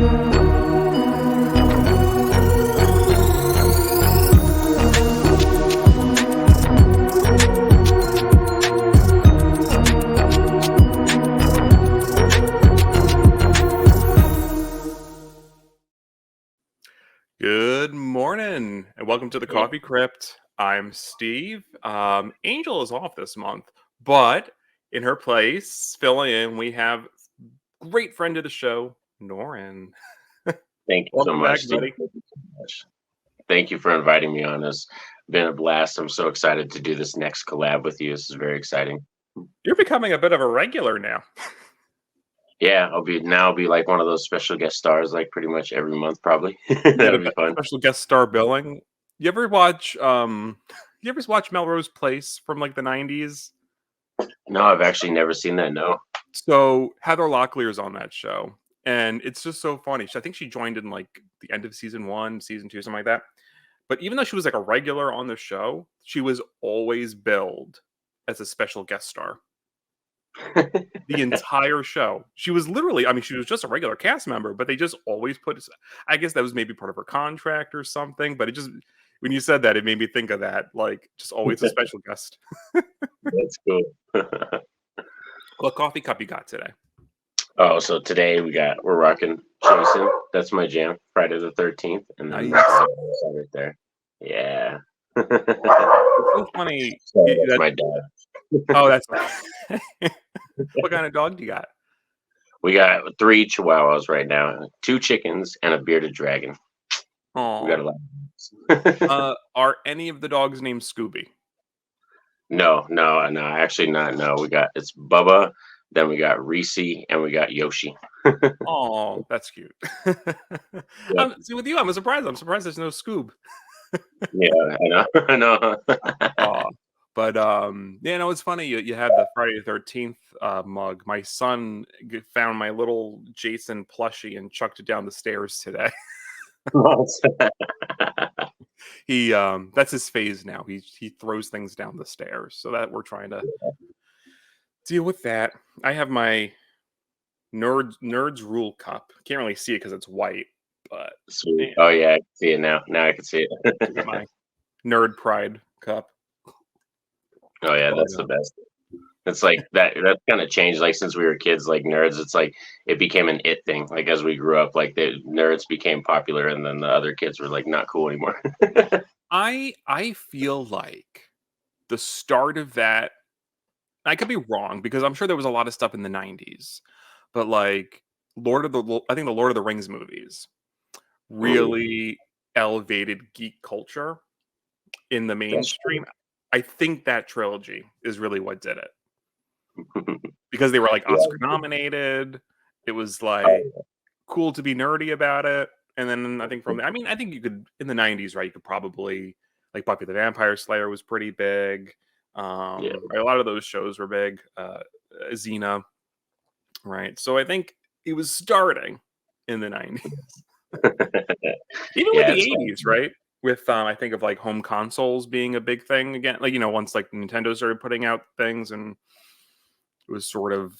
Good morning, and welcome to the Coffee Crypt. I'm Steve. Angel is off this month, but in her place, filling in, we have great friend of the show, Norin. Thank you so Welcome back, much, Steve. buddy. Thank you so much. Thank you for inviting me on. It's been a blast. I'm so excited to do this next collab with you. This is very exciting. You're becoming a bit of a regular now. Yeah, I'll be like one of those special guest stars, like pretty much every month, probably. You get That'll a be fun. special guest star billing. You ever watch Melrose Place from like the 90s? No, I've actually never seen that. No. So Heather Locklear is on that show, and it's just so funny. I think she joined in like the end of season 1, season 2, something like that. But even though she was like a regular on the show, she was always billed as a special guest star. The entire show. She was literally, she was just a regular cast member, but they just always put, I guess that was maybe part of her contract or something, but it just, when you said that, it made me think of that, like just always a special guest. That's cool. What coffee cup you got today? Oh, so today we're rocking Jason. That's my jam. Friday the 13th, and then Nice. right there. Yeah. It's so funny. That's my dad. Oh, that's what kind of dog do you got? We got 3 Chihuahuas right now, 2 chickens, and a bearded dragon. Oh, we got a lot. Are any of the dogs named Scooby? No, actually not. No, it's Bubba, then we got Reese, and we got Yoshi. Oh, that's cute. Yep. See, with you, I'm surprised there's no Scoob. Yeah, I know. Oh, but it's funny you have the Friday the 13th mug. My son found my little Jason plushie and chucked it down the stairs today. He that's his phase now. He throws things down the stairs, so that we're trying to deal with that. I have my Nerds Rule cup. Can't really see it because it's white, but sweet. Oh yeah, I can see it now. Now I can see it. My Nerd Pride cup. Oh yeah, that's the best. It's like that kind of changed, like since we were kids, like nerds, it's like it became an it thing. Like as we grew up, like the nerds became popular and then the other kids were like not cool anymore. I feel like the start of that, I could be wrong because I'm sure there was a lot of stuff in the 90s, but like I think the Lord of the Rings movies really elevated geek culture in the mainstream. I think that trilogy is really what did it. Because they were like Oscar nominated. It was like cool to be nerdy about it. And then I think I think you could, in the 90s, right, you could probably, like Buffy the Vampire Slayer was pretty big. Right, a lot of those shows were big. Xena, right? So I think it was starting in the 90s. Even with the 80s, right? With I think of like home consoles being a big thing again. Like, once like Nintendo started putting out things and it was sort of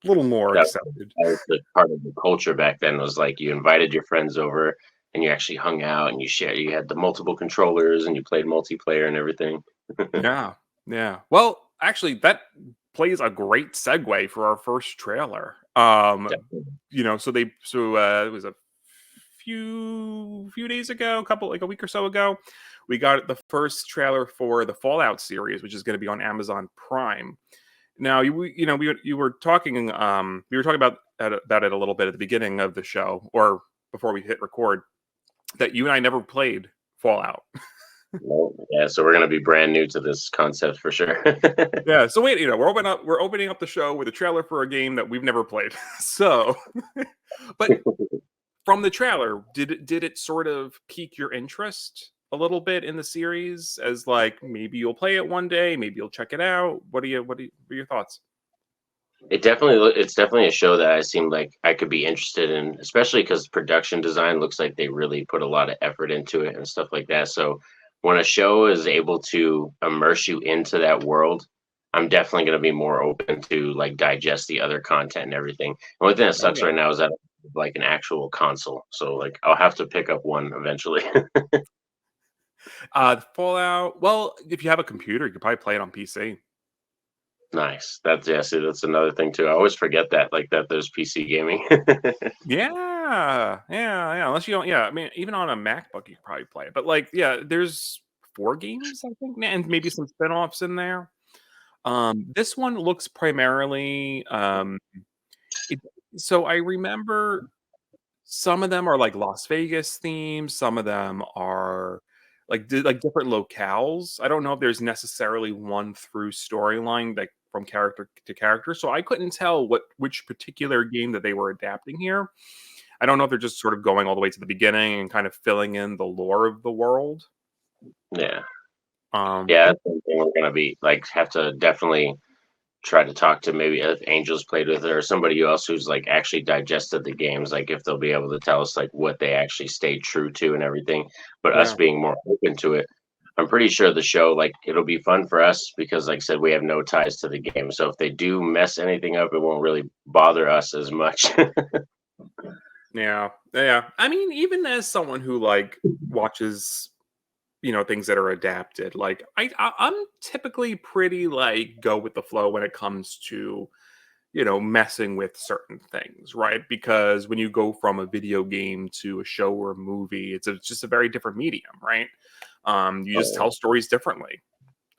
a little more accepted. That was the part of the culture back then, was like you invited your friends over and you actually hung out and you had the multiple controllers and you played multiplayer and everything. Yeah. Well, actually that plays a great segue for our first trailer. It was a few days ago, a week or so ago, we got the first trailer for the Fallout series, which is going to be on Amazon Prime. Now, we were talking about it a little bit at the beginning of the show, or before we hit record, that you and I never played Fallout. Yeah, so we're going to be brand new to this concept for sure. Yeah, so wait, we're opening up the show with a trailer for a game that we've never played. So, but from the trailer, did it sort of pique your interest a little bit in the series, as like maybe you'll play it one day, maybe you'll check it out? What are your thoughts? It's definitely a show that I seem like I could be interested in, especially because production design looks like they really put a lot of effort into it and stuff like that. So when a show is able to immerse you into that world, I'm definitely going to be more open to like digest the other content and everything. The only thing that sucks right now is that like an actual console. So like I'll have to pick up one eventually. Fallout. Well, if you have a computer, you could probably play it on PC. Nice. That's yeah. See, that's another thing too. I always forget that like that there's PC gaming. Yeah. Unless you don't, yeah. I mean, even on a MacBook, you could probably play it. But like, yeah, there's 4 games, I think, and maybe some spin-offs in there. This one looks primarily. It, so I remember some of them are like Las Vegas themes. Some of them are like different locales. I don't know if there's necessarily one through storyline like from character to character. So I couldn't tell which particular game that they were adapting here. I don't know if they're just sort of going all the way to the beginning and kind of filling in the lore of the world. Yeah. Um, Yeah, that's something we're gonna be like have to definitely try to talk to maybe if Angels played with it or somebody else who's like actually digested the games, like if they'll be able to tell us like what they actually stayed true to and everything. But us yeah. being more open to it, I'm pretty sure the show like it'll be fun for us because like I said, we have no ties to the game. So if they do mess anything up, it won't really bother us as much. Yeah. I mean, even as someone who like watches, things that are adapted, like I'm typically pretty like go with the flow when it comes to messing with certain things, right? Because when you go from a video game to a show or a movie, it's just a very different medium, right? You just Oh, tell stories differently.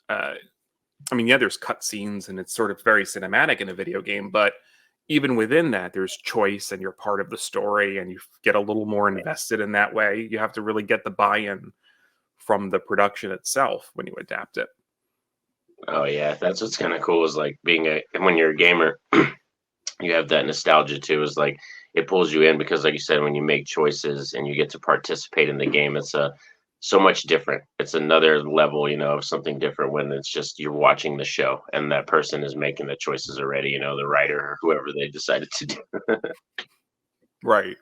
Uh, I mean, yeah, there's cutscenes and it's sort of very cinematic in a video game, but even within that, there's choice and you're part of the story and you get a little more invested in that way. You have to really get the buy-in from the production itself when you adapt it. oh yeah, that's what's kind of cool is like being a when you're a gamer, you have that nostalgia too. Is like it pulls you in because, like you said, when you make choices and you get to participate in the game, it's a so much different. It's another level, of something different when it's just you're watching the show and that person is making the choices already. The writer or whoever they decided to do. Right.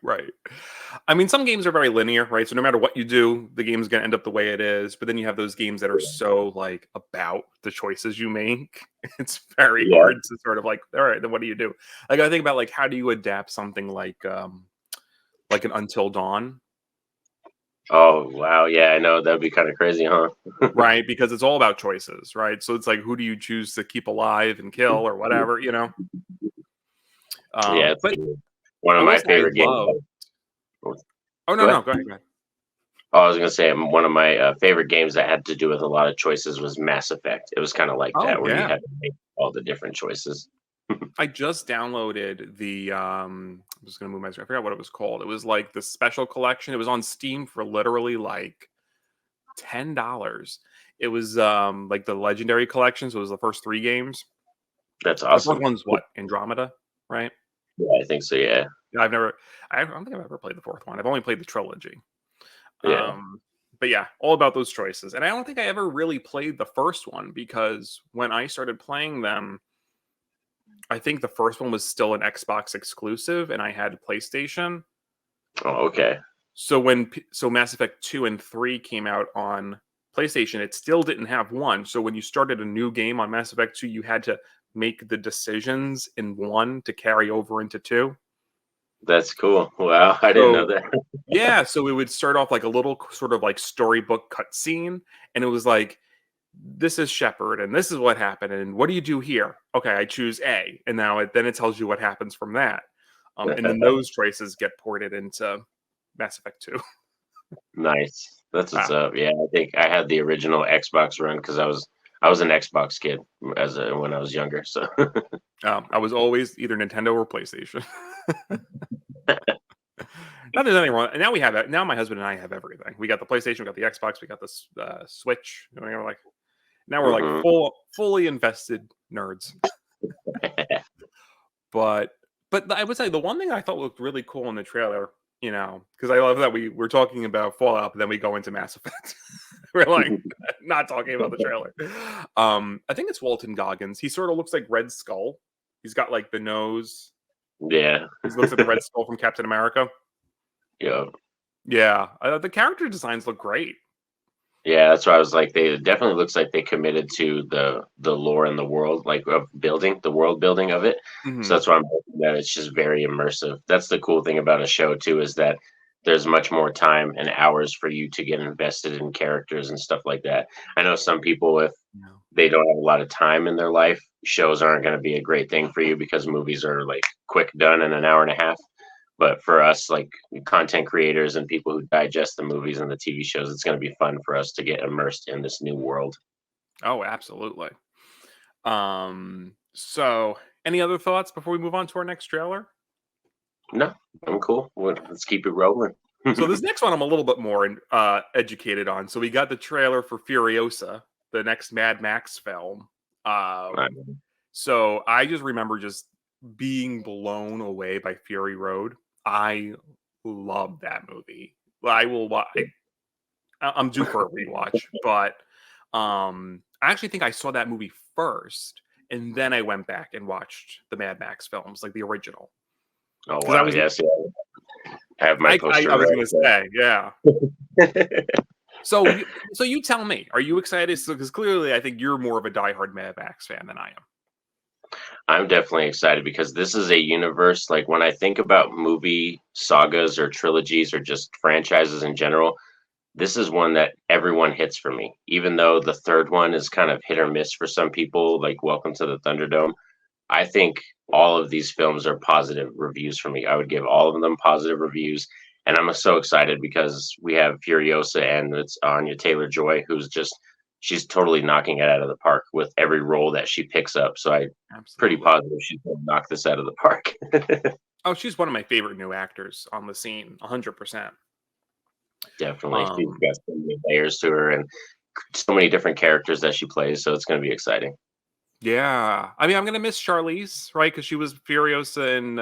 I mean, some games are very linear, right? So no matter what you do, the game's going to end up the way it is. But then you have those games that are so like about the choices you make. It's very Yeah. hard to sort of like, all right, then what do you do? Like I think about like how do you adapt something like an Until Dawn, Oh wow. Yeah, I know that'd be kind of crazy, huh? right? Because it's all about choices, right? So it's like who do you choose to keep alive and kill or whatever. Yeah, it's But one I of will my say I favorite games. love. Oh Go no, ahead. go ahead. Go ahead. Oh, I was gonna say one of my favorite games that had to do with a lot of choices was Mass Effect. It was kind of like Oh that, where you yeah. had to make all the different choices. I just downloaded the I'm just gonna move my screen. I forgot what it was called. It was like the special collection. It was on Steam for literally like $10. It was like the legendary collection, so it was the first 3 games. That's The fourth awesome. one's what? Andromeda, right? Yeah, I think so. Yeah, Yeah, I don't think I've ever played the fourth one. I've only played the trilogy. yeah. Um but yeah, all about those choices. And I don't think I ever really played the first one because when I started playing them, I think the first one was still an Xbox exclusive and I had PlayStation. Oh, okay. So so Mass Effect 2 and 3 came out on PlayStation, it still didn't have 1. So when you started a new game on Mass Effect 2, you had to make the decisions in 1 to carry over into 2. That's cool. Wow, I didn't know So that. yeah, so it would start off like a little sort of like storybook cutscene, and it was like, "This is Shepard, and this is what happened, and what do you do here?" Okay, I choose A, and now then it tells you what happens from that. And then those choices get ported into Mass Effect 2. Nice. That's what's Ah, up. Yeah, I think I had the original Xbox run because I was an Xbox kid when I was younger. So I was always either Nintendo or PlayStation. Not there's anything wrong. And now we have it. Now my husband and I have everything. We got the PlayStation, we got the Xbox, we got the Switch. We're like now we're like hmm fully invested nerds. But I would say the one thing I thought looked really cool in the trailer, because I love that we're talking about Fallout, but then we go into Mass Effect. We're like not talking about the trailer. I think it's Walton Goggins. He sort of looks like Red Skull. He's got like the nose. Yeah. He looks like the Red Skull from Captain America. Yeah. Yeah, the character designs look great. Yeah, that's why I was like, they it definitely looks like they committed to the lore and the world, like of building the world building of it. So Hmm. that's why I'm hoping that it's just very immersive. That's the cool thing about a show too, is that there's much more time and hours for you to get invested in characters and stuff like that. I know some people, if No. they don't have a lot of time in their life, shows aren't going to be a great thing for you because movies are like quick done in an hour and a half. But for us, like content creators and people who digest the movies and the TV shows, it's going to be fun for us to get immersed in this new world. Oh, absolutely. So any other thoughts before we move on to our next trailer? No, I'm cool. Let's keep it rolling. So this next one I'm a little bit more educated on. So we got the trailer for Furiosa, the next Mad Max film. Um, So I just remember just being blown away by Fury Road. I love that movie. I will. I'm due for a rewatch, but I actually think I saw that movie first, and then I went back and watched the Mad Max films, like the original, oh because I wow, was. yes, yeah. I have my I poster was right gonna say, yeah. there. So you tell me, are you excited? Because clearly, I think you're more of a diehard Mad Max fan than I am. I'm definitely excited because this is a universe. Like when I think about movie sagas or trilogies or just franchises in general, this is one that everyone hits for me. Even though the third one is kind of hit or miss for some people, like Welcome to the Thunderdome. I think all of these films are positive reviews for me. I would give all of them positive reviews. And I'm so excited because we have Furiosa and it's Anya Taylor Joy, who's just, she's totally knocking it out of the park with every role that she picks up. So I'm pretty Absolutely. positive she's going to knock this out of the park. Oh, she's one of my favorite new actors on the scene, 100%. Definitely. She's Um, got so many layers to her and so many different characters that she plays. So it's going to be exciting. yeah, I mean, I'm gonna miss Charlize, right? Because she was Furiosa in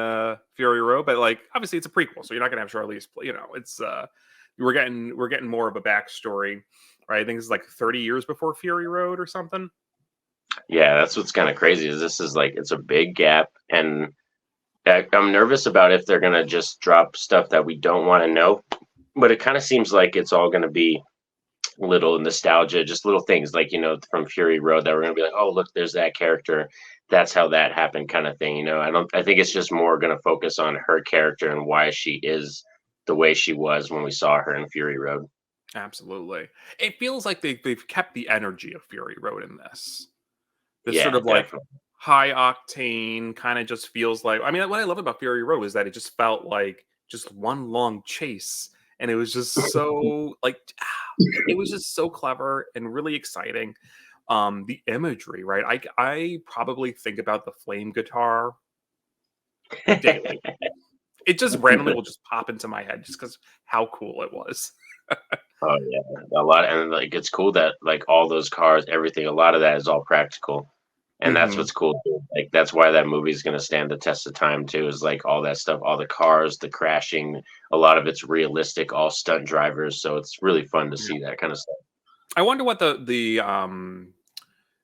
Fury Road, but like, obviously, it's a prequel, so you're not gonna have Charlize. You know, it's we're getting more of a backstory, right? I think it's like 30 years before Fury Road or something. Yeah, that's what's kind of crazy is this is like, it's a big gap. And I'm nervous about if they're gonna just drop stuff that we don't want to know, but it kind of seems like it's all gonna be little nostalgia, just little things like from Fury Road that we're gonna be like, oh look, there's that character, that's how that happened, kind of thing. I think it's just more gonna focus on her character and why she is the way she was when we saw her in Fury Road. Absolutely, it feels like they've kept the energy of Fury Road in this. This sort Yeah, of like definitely. high octane kind of just feels like. I mean, what I love about Fury Road is that it just felt like just one long chase, and it was just so like it was just so clever and really exciting. The imagery, right? I probably think about the flame guitar daily. It just randomly will just pop into my head just because how cool it was. Oh yeah, a lot, and like it's cool that like all those cars, everything, a lot of that is all practical, and that's Hmm. what's cool too. Like that's why that movie is gonna stand the test of time too. Is like all that stuff, all the cars, the crashing, a lot of it's realistic, all stunt drivers. So it's really fun to Yeah. see that kind of stuff. I wonder what the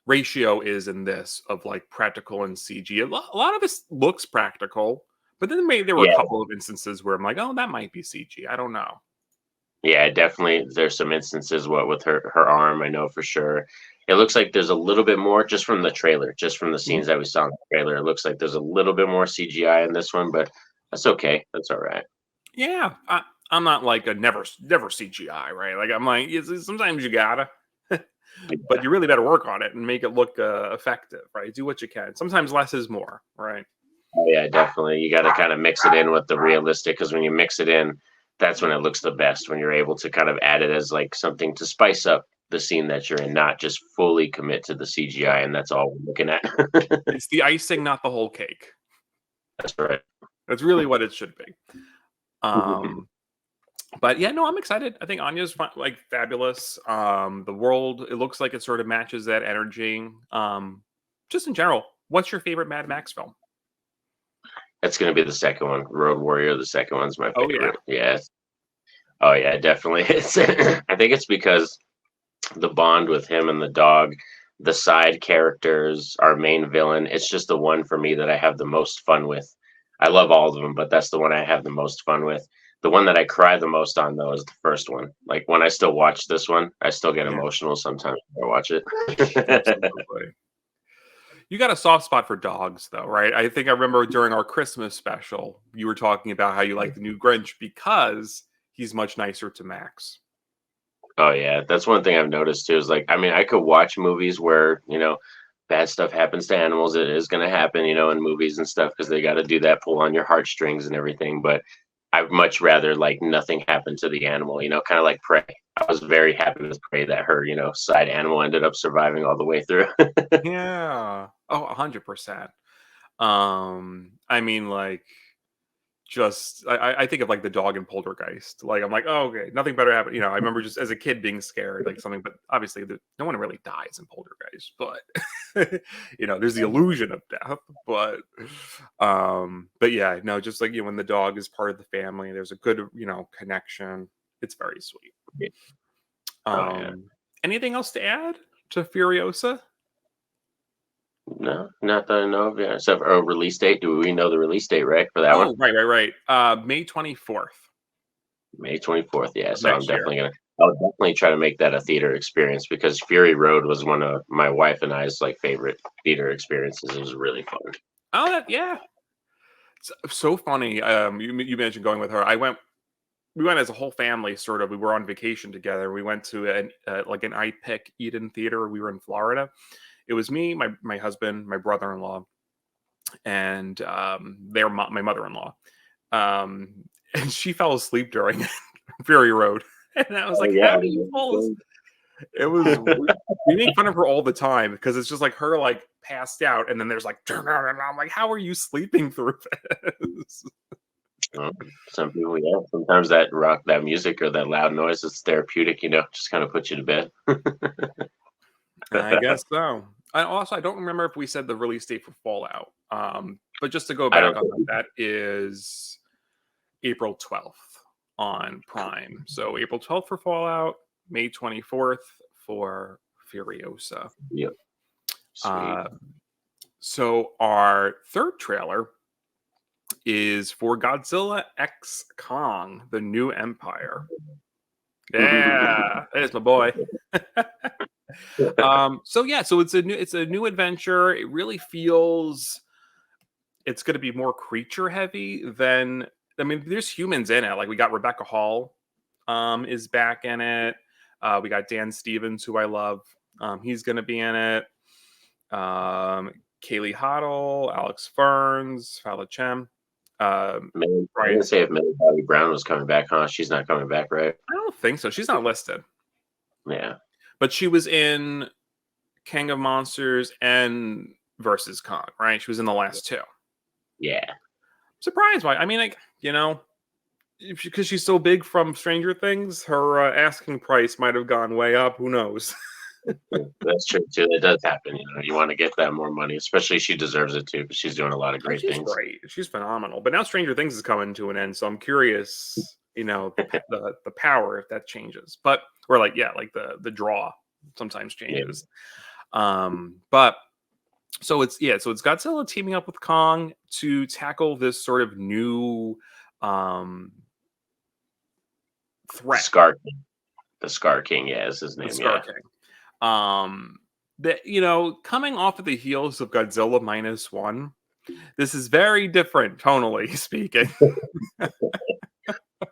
ratio is in this of like practical and CG. A lot of this looks practical, but then maybe there were a Yeah, couple of instances where I'm like, oh, that might be CG. I don't know. yeah, definitely. There's some instances what with her arm, I know for sure. It looks like there's a little bit more just from the trailer, just from the Mhm. scenes that we saw in the trailer. It looks like there's a little bit more CGI in this one, but that's okay. That's all right. Yeah, I'm not like a never CGI, right? Like I'm like sometimes you gotta, but you really better work on it and make it look effective, right? Do what you can. Sometimes less is more, right? Oh, yeah, definitely. You got to kind of mix it in with the realistic because when you mix it in, that's when it looks the best. When you're able to kind of add it as like something to spice up the scene that you're in, not just fully commit to the CGI, and that's all we're looking at. It's the icing, not the whole cake. That's right. That's really what it should be. Um, but yeah, no, I'm excited. I think Anya's like fabulous. The world, it looks like it sort of matches that energy. Just in general, what's your favorite Mad Max film? That's going to be the second one, Road Warrior. The second one's my Oh yeah. favorite. Yes. Oh yeah, definitely. It's. I think it's because the bond with him and the dog, the side characters, our main villain. It's just the one for me that I have the most fun with. I love all of them, but that's the one I have the most fun with. The one that I cry the most on though is the first one. Like when I still watch this one, I still get Yeah, emotional sometimes when I watch it. absolutely. You got a soft spot for dogs, though, right? I think I remember during our Christmas special, you were talking about how you like the new Grinch because he's much nicer to Max. Oh yeah, that's one thing I've noticed too. Is like, I mean, I could watch movies where bad stuff happens to animals. It is going to happen, in movies and stuff because they got to do that pull on your heartstrings and everything. But I'd much rather like nothing happen to the animal. Kind of like Prey. I was very happy with Prey that her side animal ended up surviving all the way through. Yeah. Oh, 100%. I mean, like, just I think of like the dog in Poltergeist. Like I'm like, oh, okay, nothing better happened. I remember just as a kid being scared, like something, but obviously no one really dies in Poltergeist, but there's the illusion of death. But yeah, no, just like when the dog is part of the family, there's a good, connection. It's very sweet. Oh yeah. Um, anything else to add to Furiosa? No, not that I know of. Yeah, except for a release date. Do we know the release date, right, for that one? Oh, right. May 24th May 24th. Yeah, of so I'm next year. definitely gonna. I'll definitely try to make that a theater experience because Fury Road was one of my wife and I's like favorite theater experiences. It was really fun. Oh, yeah. So funny. You mentioned going with her. We went as a whole family, sort of. We were on vacation together. We went to an IPIC Eden Theater. We were in Florida. It was me, my husband, my brother-in-law, and my mother-in-law. And she fell asleep during Fury Road, and I was Oh like, yeah. "How do you fall?" It was we make fun of her all the time because it's just like her like passed out, and then there's like, and I'm like, "How are you sleeping through this?" Um, some people, yeah. Sometimes that music or that loud noise is therapeutic. Just kind of puts you to bed. I guess so. I don't remember if we said the release date for Fallout. But just to go I back don't on think. that is April 12th on Prime. So April 12th for Fallout, May 24th for Furiosa. Yep. Sweet. Uh, so our third trailer is for Godzilla X Kong: The New Empire. Yeah, there's my boy. So it's a new adventure. It really feels it's going to be more creature heavy than I mean. There's humans in it. Like we got Rebecca Hall, is back in it. We got Dan Stevens, who I love. He's going to be in it. Kaylee Hoddle, Alex Ferns, Fala Chem. I Right. didn't say if Millie Bobby Brown was coming back, huh? She's not coming back, right? I don't think so. She's not listed, Yeah. but she was in King of Monsters and versus Kong. Right. She was in the last two. Yeah. Surprised why? I mean, like because she's so big from Stranger Things, her asking price might have gone way up. Who knows? That's true too. It does happen. You want to get that more money, especially she deserves it too, because she's doing a lot of Oh, great she's things. great. She's phenomenal. But now Stranger Things is coming to an end, so I'm curious. The power if that changes, but or like like the draw sometimes Yeah. changes. But so it's Godzilla teaming up with Kong to tackle this sort of new threat, Scar King. The Scar King, yeah, is his the name. Scar Yeah. King. That coming off of the heels of Godzilla -1, this is very different tonally speaking.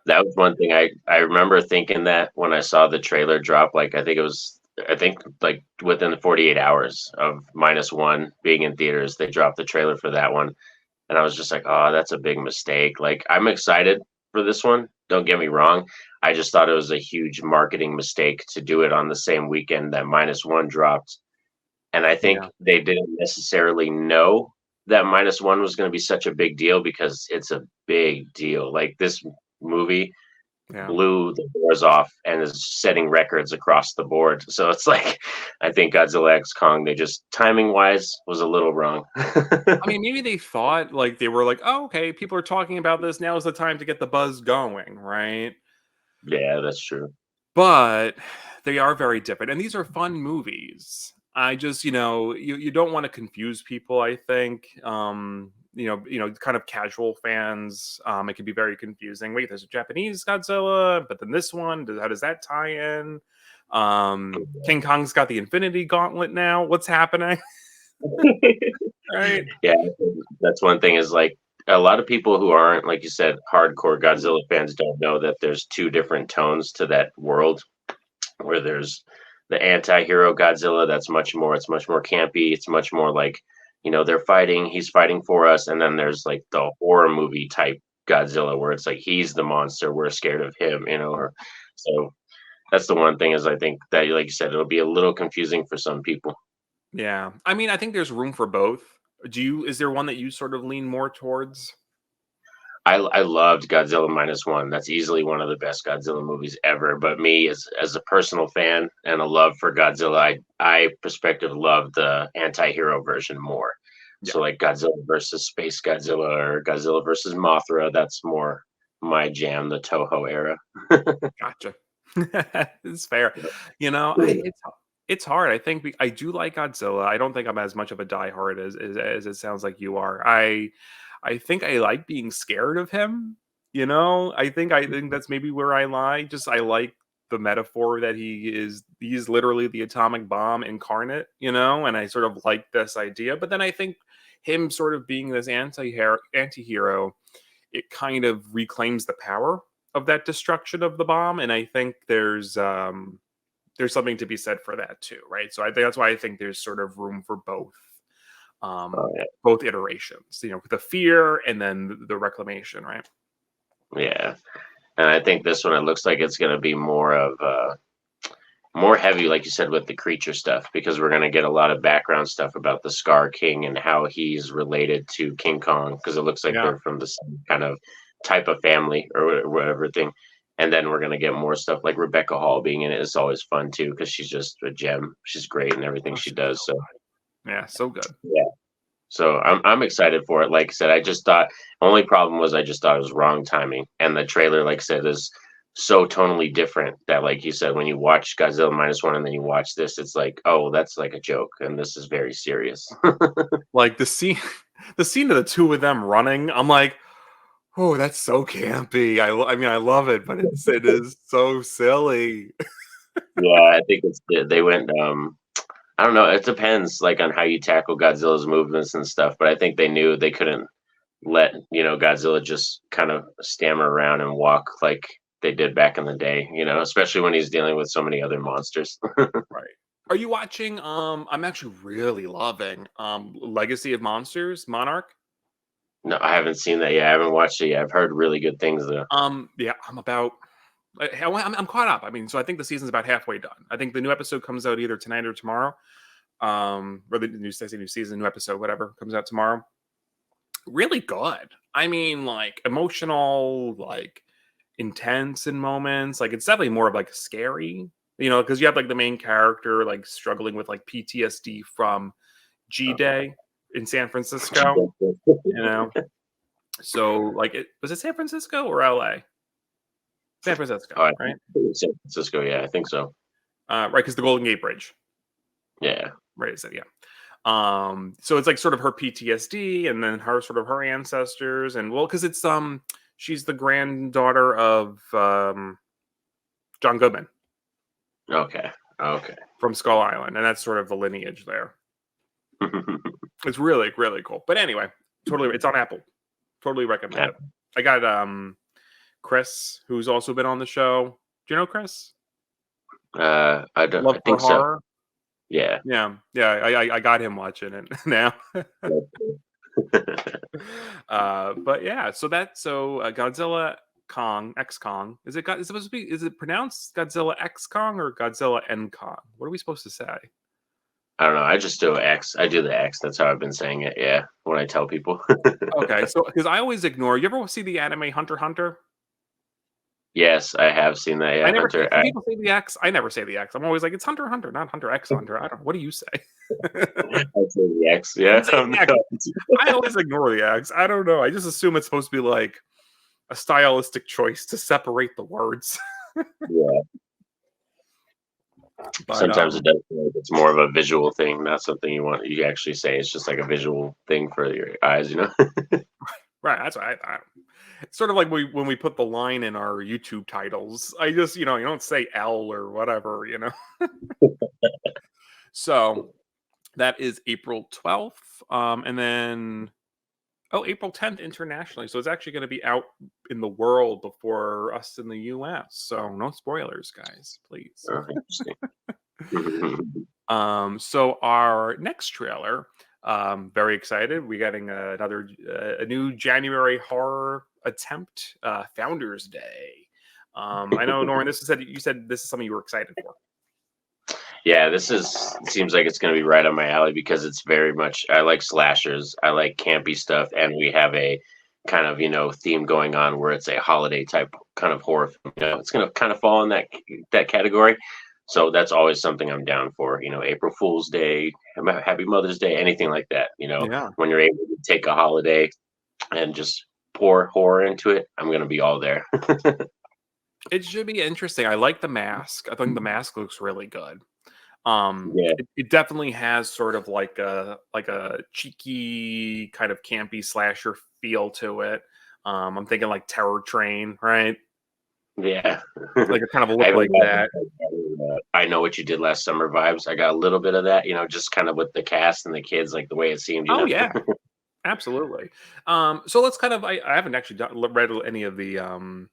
That was one thing I remember thinking that when I saw the trailer drop, like I think like within 48 hours of -1 being in theaters, they dropped the trailer for that one. And I was just like, oh, that's a big mistake. Like, I'm excited for this one. Don't get me wrong. I just thought it was a huge marketing mistake to do it on the same weekend that -1 dropped. And I think Yeah, they didn't necessarily know that -1 was going to be such a big deal because it's a big deal. Like, this movie yeah. blew the doors off and is setting records across the board. So it's like, I think Godzilla X Kong, they just timing wise was a little wrong. I mean, maybe they thought like they were like, oh, okay, people are talking about this. Now is the time to get the buzz going, right? Yeah, that's true. But they are very different, and these are fun movies. I just, you don't want to confuse people, I think. Kind of casual fans, it can be very confusing. Wait, there's a Japanese Godzilla, but then this one, how does that tie in? King Kong's got the Infinity Gauntlet now. What's happening? Right? Yeah, that's one thing is like a lot of people who aren't, like you said, hardcore Godzilla fans don't know that there's two different tones to that world where there's the anti-hero Godzilla that's it's much more campy, it's much more like, he's fighting for us, and then there's like the horror movie type Godzilla where it's like he's the monster, we're scared of him, or so that's the one thing is I think that like you said, it'll be a little confusing for some people. Yeah. I mean, I think there's room for both. Is there one that you sort of lean more towards? I loved Godzilla minus one. That's easily one of the best Godzilla movies ever. But me as a personal fan and a love for Godzilla, I perspective love the anti-hero version more. Yeah. So like Godzilla versus Space Godzilla or Godzilla versus Mothra, that's more my jam, the Toho era. Gotcha. It's fair. It's hard. I think I do like Godzilla. I don't think I'm as much of a diehard as it sounds like you are. I think I like being scared of him. I think that's maybe where I lie. Just I like the metaphor that he's literally the atomic bomb incarnate, and I sort of like this idea. But then I think him sort of being this anti-hero, it kind of reclaims the power of that destruction of the bomb, and I think there's something to be said for that too, right? So I think that's why I think there's sort of room for Oh, yeah. both iterations, the fear and then the reclamation, right? Yeah. And I think this one it looks like it's gonna be more of more heavy, like you said, with the creature stuff, because we're going to get a lot of background stuff about the Scar King and how he's related to King Kong, because it looks like Yeah. they're from the same kind of type of family or whatever thing. And then we're going to get more stuff like Rebecca Hall being in it. It's always fun too, because she's just a gem. She's great in everything Oh, she she's does. so So good. Yeah, so good. yeah, so I'm excited for it. Like I said, I just thought only problem was I just thought it was wrong timing, and the trailer, like I said, is so tonally different that, like you said, when you watch Godzilla minus one and then you watch this, it's like, oh, that's like a joke, and this is very serious. Like the scene, the scene of the two of them running. I'm like, oh, that's so campy. I mean, I love it, but it is so silly. Yeah, I think they went. I don't know. It depends, like on how you tackle Godzilla's movements and stuff. But I think they knew they couldn't let Godzilla just kind of stammer around and walk like they did back in the day. Especially when he's dealing with so many other monsters. Right. Are you watching? I'm actually really loving Legacy of Monsters, Monarch. No, I haven't seen that yet. I haven't watched it yet. I've heard really good things though. Yeah, I'm caught up. I mean, so I think the season's about halfway done. I think the new episode comes out either tonight or tomorrow. Or the new season, new episode, whatever comes out tomorrow. Really good. I mean, like emotional, like intense in moments. Like it's definitely more of like scary, because you have like the main character like struggling with like PTSD from G Day in San Francisco. You know, so like was it San Francisco or LA? San Francisco, Oh, I right? think San Francisco. Yeah, I think so. Right, because the Golden Gate Bridge. Yeah. Right, so yeah. So it's like sort of her PTSD and then her ancestors, and well, because it's she's the granddaughter of John Goodman Okay. Okay. from Skull Island, and that's sort of the lineage there. It's really, really cool. But anyway, totally it's on Apple. Totally recommend it. I got Chris, who's also been on the show. Do you know Chris? I don't. Love I for think so. Horror. Yeah. Yeah. I got him watching it now. But yeah, so Godzilla Kong X Kong. Is it supposed to be? Is it pronounced Godzilla X Kong or Godzilla N Kong? What are we supposed to say? I don't know. I just do X. I do the X. That's how I've been saying it. Yeah, when I tell people. Okay, so because I always ignore. You ever see the anime Hunter x Hunter? Yes, I have seen that. I Yeah, never. Hunter. Some people say the X. I never say the X. I'm always like it's Hunter x Hunter, not Hunter X Hunter. I don't. What do you say? I say the X. Yeah. The X. I always ignore the X. I don't know. I just assume it's supposed to be like a stylistic choice to separate the words. Yeah. But Sometimes it does feel like it's more of a visual thing, not something you actually say. It's just like a visual thing for your eyes, you know? right, that's what I it's sort of like when we put the line in our YouTube titles. I just, you don't say L or whatever. So that is April 12th. And then April 10th internationally. So it's actually going to be out in the world before us in the US. So no spoilers, guys, please. Oh, interesting. So our next trailer, very excited. We're getting a new January horror attempt, Founders Day. I know, Norin, you said this is something you were excited for. Yeah, seems like it's gonna be right on my alley because it's very much I like slashers, I like campy stuff, and we have a kind of, theme going on where it's a holiday type kind of horror film. It's gonna kind of fall in that category. So that's always something I'm down for. April Fool's Day, Happy Mother's Day, anything like that. Yeah. When you're able to take a holiday and just pour horror into it, I'm gonna be all there. It should be interesting. I like the mask. I think the mask looks really good. Yeah, It definitely has sort of like a cheeky kind of campy slasher feel to it. I'm thinking like Terror Train, right? yeah. Like a kind of a I look even like got that. I Know What You Did Last Summer vibes. I got a little bit of that, just kind of with the cast and the kids, like the way it seemed, Oh yeah, absolutely. So let's kind of I haven't actually read any of the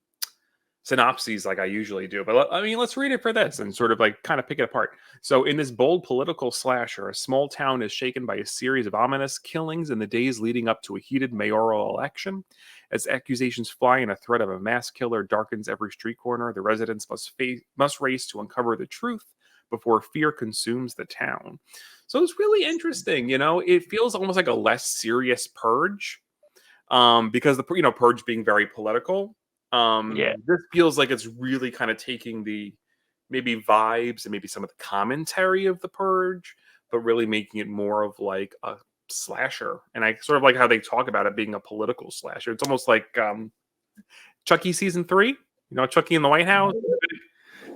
synopses like I usually do, but I mean, let's read it for this and sort of like kind of pick it apart. So, in this bold political slasher, a small town is shaken by a series of ominous killings in the days leading up to a heated mayoral election. As accusations fly and a threat of a mass killer darkens every street corner, the residents must race to uncover the truth before fear consumes the town. So it's really interesting. It feels almost like a less serious Purge, because the Purge being very political. Yeah. This feels like it's really kind of taking the maybe vibes and maybe some of the commentary of the Purge, but really making it more of like a slasher. And I sort of like how they talk about it being a political slasher. It's almost like Chucky season 3. Chucky in the White House.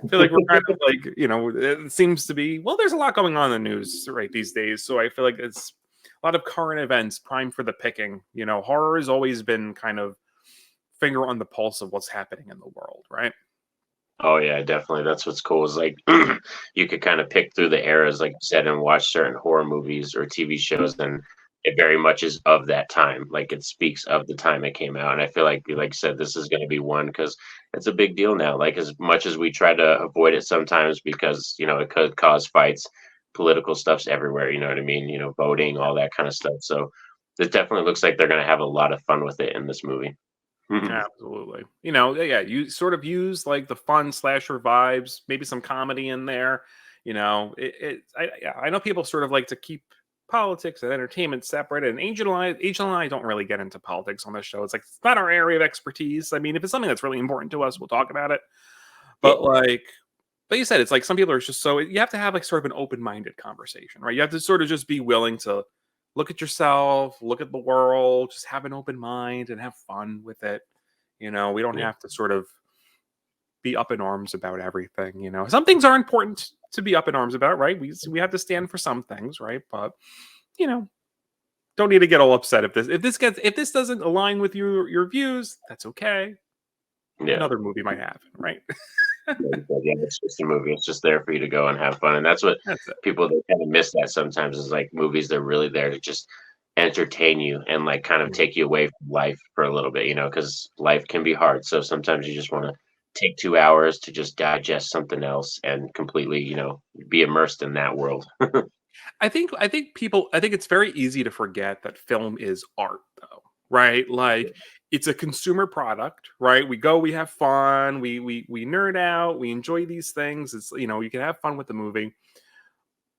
I feel like we're kind of like, it seems to be, well, there's a lot going on in the news right these days. So I feel like it's a lot of current events prime for the picking. Horror has always been kind of finger on the pulse of what's happening in the world, right? Oh yeah, definitely. That's what's cool is like you could kind of pick through the eras, like you said, and watch certain horror movies or TV shows, and it very much is of that time. Like it speaks of the time it came out. And I feel like you said, this is going to be one because it's a big deal now. Like as much as we try to avoid it sometimes because it could cause fights, political stuff's everywhere. You know what I mean? Voting, all that kind of stuff. So it definitely looks like they're going to have a lot of fun with it in this movie. Absolutely. Yeah, you sort of use like the fun slasher vibes, maybe some comedy in there. I know people sort of like to keep politics and entertainment separate, and Angel and I don't really get into politics on this show. It's not our area of expertise. I mean, if it's something that's really important to us, we'll talk about it. Yeah. But you said it's like some people are just so you have to have like sort of an open-minded conversation, right? You have to sort of just be willing to look at yourself, look at the world, just have an open mind and have fun with it. We don't Yeah. have to sort of be up in arms about everything. Some things are important to be up in arms about, right? We have to stand for some things, right? But you know, don't need to get all upset if this doesn't align with your views. That's okay. Yeah. Another movie might happen, right? Like you said, yeah, it's just a movie. It's just there for you to go and have fun, and that's what That's it. people that kind of miss that sometimes is like movies. They're really there to just entertain you and like kind of Yeah. take you away from life for a little bit, because life can be hard. So sometimes you just want to take 2 hours to just digest something else and completely, be immersed in that world. I think it's very easy to forget that film is art though, right? Like it's a consumer product, right? We go, we have fun, we nerd out, we enjoy these things. It's you can have fun with the movie.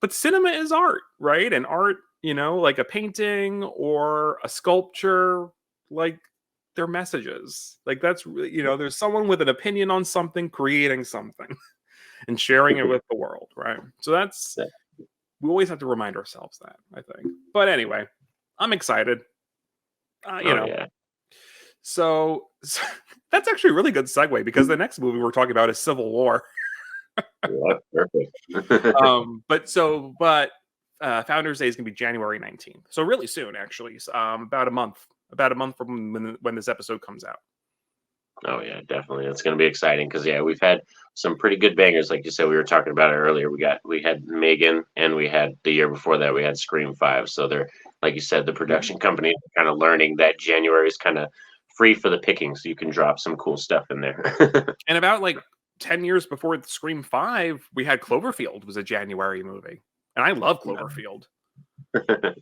But cinema is art, right? And art, like a painting or a sculpture, like they're messages. Like that's really, there's someone with an opinion on something creating something and sharing it with the world, right? So that's Yeah. we always have to remind ourselves that, I think. But anyway, I'm excited. Uh, you Oh know, yeah. so that's actually a really good segue because the next movie we're talking about is Civil War. Yeah, perfect. But Founders Day is going to be January 19th. So really soon, actually. About a month from when this episode comes out. Oh yeah, definitely. It's going to be exciting because yeah, we've had some pretty good bangers. Like you said, we were talking about it earlier. We had Megan, and we had the year before that we had Scream 5. So they're, like you said, the Yeah. production company is kind of learning that January is kind of free for the picking, so you can drop some cool stuff in there. And about like 10 years before the Scream 5, we had Cloverfield was a January movie. And I love Cloverfield. Dude,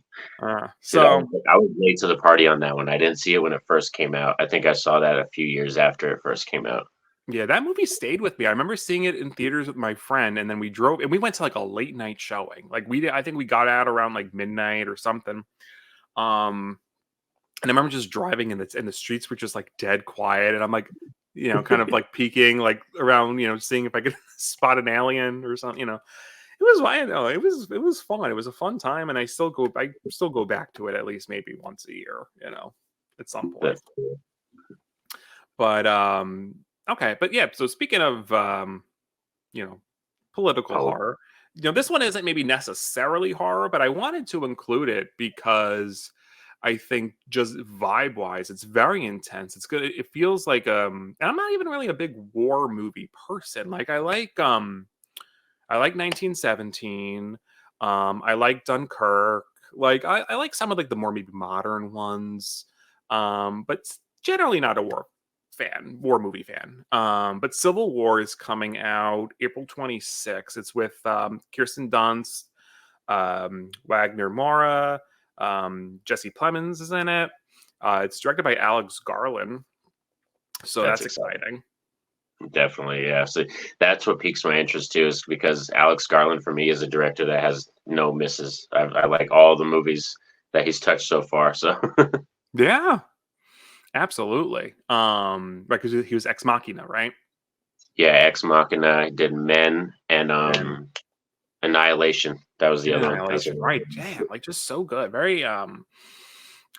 So I was late to the party on that one. I didn't see it when it first came out. I think I saw that a few years after it first came out. yeah, that movie stayed with me. I remember seeing it in theaters with my friend, and then we drove and we went to like a late night showing. Like I think we got out around like midnight or something. Um, and I remember just driving and the streets were just like dead quiet, and I'm like, kind of like peeking like around, seeing if I could spot an alien or something. It was I know it was fun. It was a fun time, and I still go back to it at least maybe once a year, at some point. That's cool. But okay, but yeah. So speaking of you know political Oh, horror, this one isn't maybe necessarily horror, but I wanted to include it because I think just vibe wise, it's very intense. It's good. It feels like and I'm not even really a big war movie person. Like I like 1917. I like Dunkirk. Like I like some of like the more maybe modern ones. But generally not a war movie fan. But Civil War is coming out April 26th. It's with Kirsten Dunst, Wagner Moura, Jesse Plemons is in it. It's directed by Alex Garland, so that's that's exciting. exciting. Definitely, yeah. So that's what piques my interest too, is because Alex Garland for me is a director that has no misses. I like all the movies that he's touched so far. So Yeah, absolutely. Right, because he was Ex Machina, right? yeah, Ex Machina did Men and And Annihilation. That was the other one. That's Annihilation, what right? Damn, like just so good. Very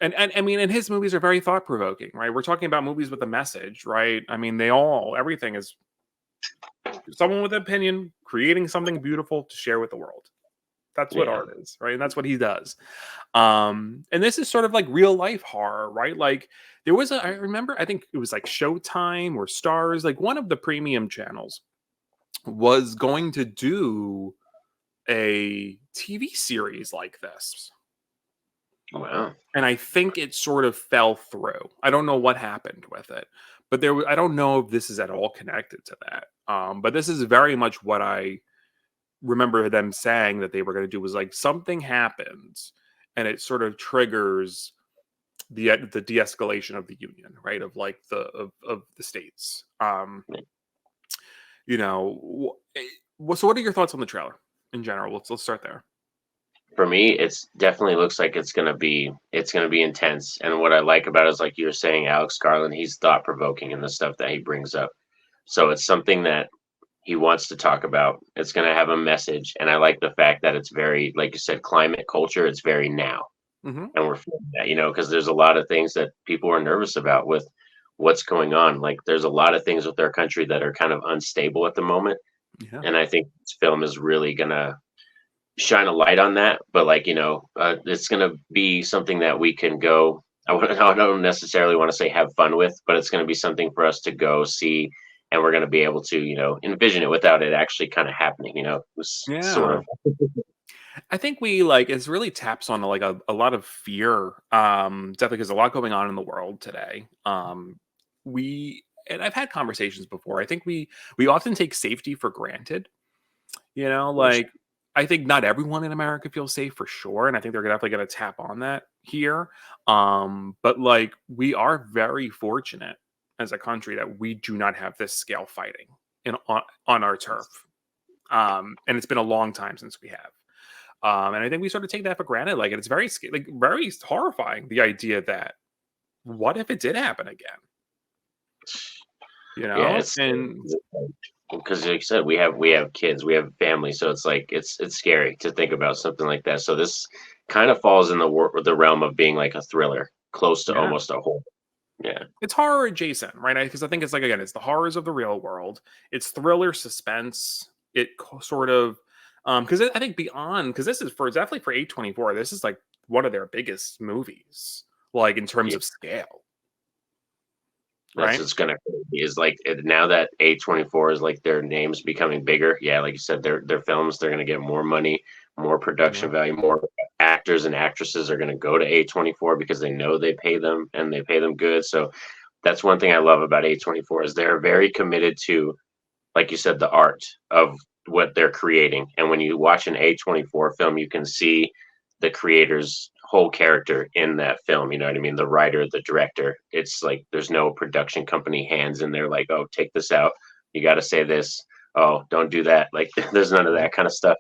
and I mean, and his movies are very thought provoking, right? We're talking about movies with a message, right? I mean, everything is someone with an opinion creating something beautiful to share with the world. That's what yeah. art is, right? And that's what he does. And this is sort of like real life horror, right? Like I remember, I think it was like Showtime or Stars, like one of the premium channels was going to do a TV series like this. Wow. And I think it sort of fell through. I don't know what happened with it, but I don't know if this is at all connected to that. But this is very much what I remember them saying that they were going to do was like something happens and it sort of triggers the de-escalation of the union, right? Of like of the states. You know, so what are your thoughts on the trailer in general? Let's start there. For me, it's definitely looks like it's gonna be intense. And what I like about it is, like you were saying, Alex Garland, he's thought provoking in the stuff that he brings up. So it's something that he wants to talk about. It's going to have a message, and I like the fact that it's very, like you said, climate culture. It's very now, Hmm. and we're feeling that, because there's a lot of things that people are nervous about with what's going on. Like there's a lot of things with our country that are kind of unstable at the moment, Yeah. and I think this film is really gonna shine a light on that. But like it's gonna be something that we can go. I don't necessarily want to say have fun with, but it's going to be something for us to go see, and we're going to be able to envision it without it actually kind of happening. Sort Yeah. of. I think we like it's really taps on like a lot of fear. Definitely because a lot going on in the world today. We and I've had conversations before. I think we often take safety for granted. Like I think not everyone in America feels safe for sure, and I think they're definitely going to tap on that here. But like we are very fortunate as a country that we do not have this scale fighting on our turf. And it's been a long time since we have. And I think we sort of take that for granted. Like, and it's like very horrifying. The idea that what if it did happen again? Yeah, it's And because like you said, we have kids, we have family, so it's like it's scary to think about something like that. So this kind of falls in the realm of being like a thriller, close to yeah, almost a horror. Yeah. it's horror adjacent, right? Because I think it's like again, it's the horrors of the real world. It's thriller suspense. sort of because I think beyond because this is for definitely for A24. This is like one of their biggest movies, like in terms Yeah, of scale, that's right? what's gonna be is like now that A24 is like their names becoming bigger. Yeah, like you said, their films they're gonna get more money, more Yeah. production value, more actors and actresses are gonna go to A24 because they know they pay them and they pay them good. So that's one thing I love about A24 is they're very committed to, like you said, the art of what they're creating. And when you watch an A24 film, you can see the creator's whole character in that film. You know what I mean? The writer, the director. It's like there's no production company hands in there like, oh, take this out. You got to say this. Oh, don't do that. Like, there's none of Yeah. that kind of stuff.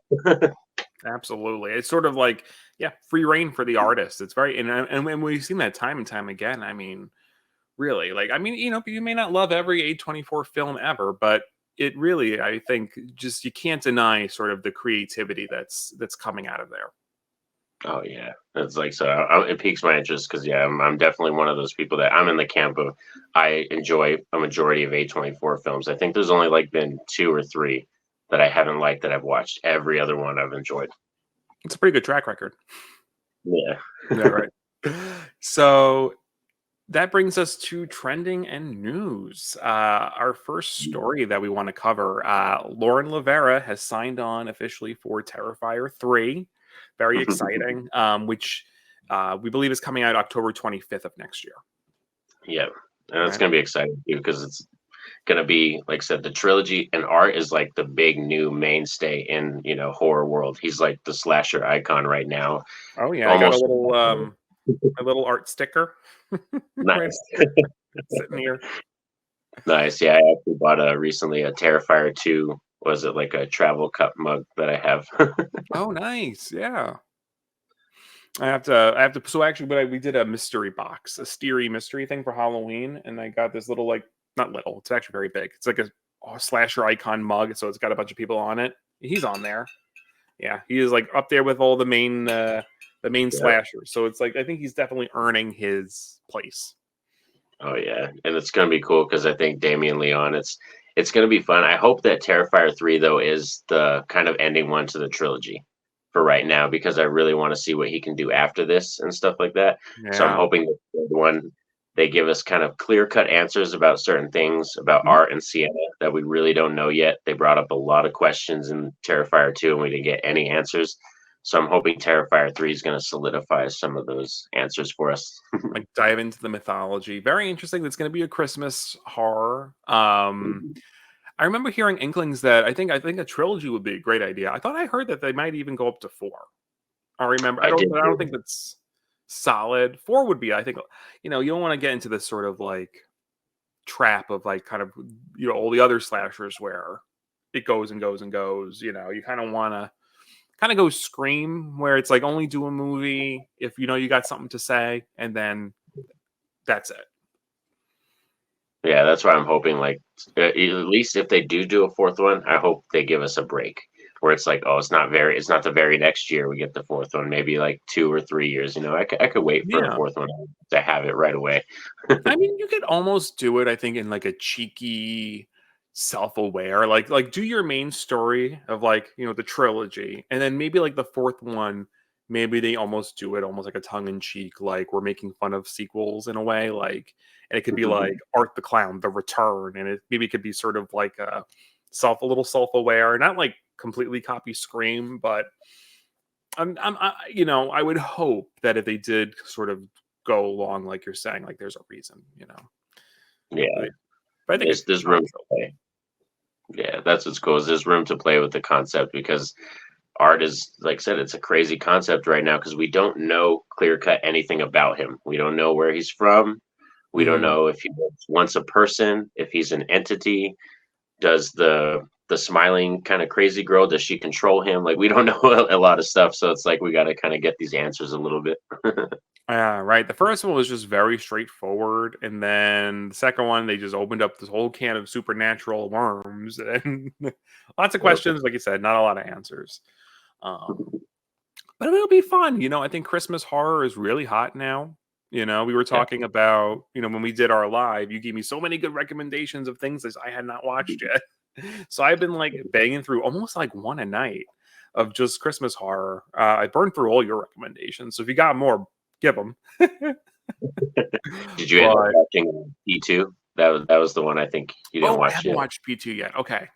Absolutely. It's sort of like, yeah, free reign for the artist. It's very, and when we've seen that time and time again. I mean, really, like, I mean, you may not love every A24 film ever, but it really, I think, just you can't deny sort of the creativity that's coming out of there. Oh yeah, it's like so. It piques my interest because yeah, I'm definitely one of those people that I'm in the camp of. I enjoy a majority of A24 films. I think there's only like been two or three that I haven't liked that I've watched. Every other one I've enjoyed. It's a pretty good track record. Yeah. Yeah, right. So that brings us to trending and news. Our first story that we want to cover, Lauren Lavera has signed on officially for Terrifier 3. Very exciting, which we believe is coming out October 25th of next year. Yeah, and it's Right? gonna be exciting too because it's gonna be like I said, the trilogy and Art is like the big new mainstay in horror world. He's like the slasher icon right now. Oh yeah, I got Almost a little art sticker right nice. sitting here. Nice. Yeah, I actually bought a recently a Terrifier 2. Was it like a travel cup mug that I have? Oh, nice. Yeah. I have to. So actually, we did a mystery box, a Steery mystery thing for Halloween, and I got this little like not little. It's actually very big. It's like a slasher icon mug, so it's got a bunch of people on it. He's on there. Yeah, he is like up there with all the main Yeah. slashers. So it's like I think he's definitely earning his place. Oh yeah, and it's gonna be cool because I think Damien Leon. It's gonna be fun. I hope that Terrifier 3 though is the kind of ending one to the trilogy for right now because I really want to see what he can do after this and stuff like that. So I'm Yeah. hoping that the one they give us kind of clear cut answers about certain things about Mhm. Art and Sienna that we really don't know yet. They brought up a lot of questions in Terrifier 2 and we didn't get any answers. So I'm hoping Terrifier 3 is going to solidify some of those answers for us. Like dive into the mythology. Very interesting. It's going to be a Christmas horror. I remember hearing inklings that I think a trilogy would be a great idea. I thought I heard that they might even go up to 4. I remember. I did. But I don't think that's solid. 4 would be. I think you don't want to get into this sort of like trap of like kind of all the other slashers where it goes and goes and goes. You kind of want to kind of go Scream where it's like only do a movie if you got something to say and then that's it. Yeah, that's why I'm hoping, like, at least if they do a fourth one, I hope they give us a break where it's like, oh, it's not the very next year we get the fourth one, maybe like 2 or 3 years. I could wait for a Yeah. fourth one to have it right away. I mean, you could almost do it, I think, in like a cheeky, self-aware, like do your main story of like, the trilogy, and then maybe like the fourth one, maybe they almost do it almost like a tongue-in-cheek, like we're making fun of sequels in a way, like, and it could be like Art the Clown, The Return, and it could be sort of like a little self-aware, not like completely copy Scream, but I would hope that if they did sort of go along, like you're saying, like there's a reason. Yeah, But I think it's there's room to possible. play. Yeah, that's what's cool. Is there's room to play with the concept because Art is, like I said, it's a crazy concept right now because we don't know clear cut anything about him. We don't know where he's from. We don't Mhm. know if he was once a person, if he's an entity. Does the smiling kind of crazy girl, does she control him? Like we don't know a lot of stuff, so it's like we got to kind of get these answers a little bit. Yeah, right. The first one was just very straightforward, and then the second one they just opened up this whole can of supernatural worms and lots of questions. Like you said, not a lot of answers. Um, but it'll be fun. I think Christmas horror is really hot now. We were Yeah. talking about when we did our live. You gave me so many good recommendations of things that I had not watched yet. So I've been like banging through almost like one a night of just Christmas horror. I burned through all your recommendations. So if you got more, give them. Did you end up But watching P2? That was the one I think you didn't oh, I watch haven't yet. watched P2 yet. Okay.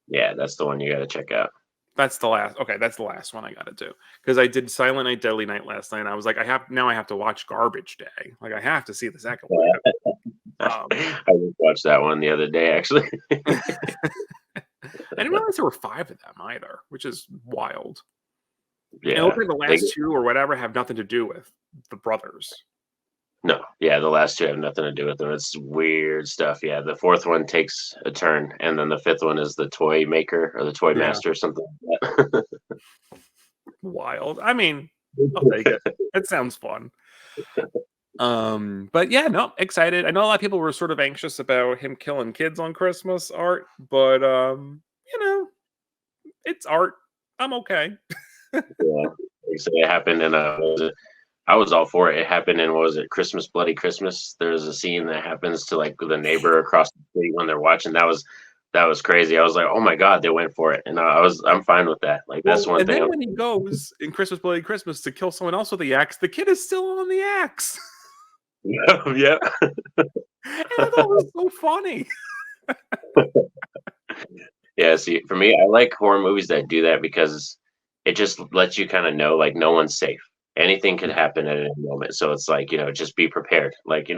Yeah, that's the one you got to check out. That's the last. Okay, that's the last one I gotta do because I did Silent Night, Deadly Night last night. And I was like, I have to watch Garbage Day. Like, I have to see the second one. Yeah. Um, I just watched that one the other day, actually. I didn't realize there were 5 of them either, which is wild. And it looks Yeah, like the they last 2 or whatever have nothing to do with the brothers. no, yeah, the last two have nothing to do with them. It's weird stuff. Yeah, the fourth one takes a turn, and then the fifth one is the toy maker or the toy Yeah, master or something like wild. I mean, I'll take that. it. It sounds fun. But yeah, no, excited. I know a lot of people were sort of anxious about him killing kids on Christmas art, but you know, it's art. I'm okay. Yeah, like, so it happened in I was all for it. It happened in, what was it, Christmas Bloody Christmas. There's a scene that happens to like the neighbor across the street when they're watching. That was crazy. I was like, oh my god, they went for it, and I'm fine with that. Like that's Well, one and thing. then when he goes in Christmas Bloody Christmas to kill someone else with the axe, the kid is still on the axe. Yeah, And I thought it was so funny. yeah. See, for me, I like horror movies that do that because it just lets you kind of know like no one's safe. Anything could happen at any moment. So it's like, just be prepared. Like,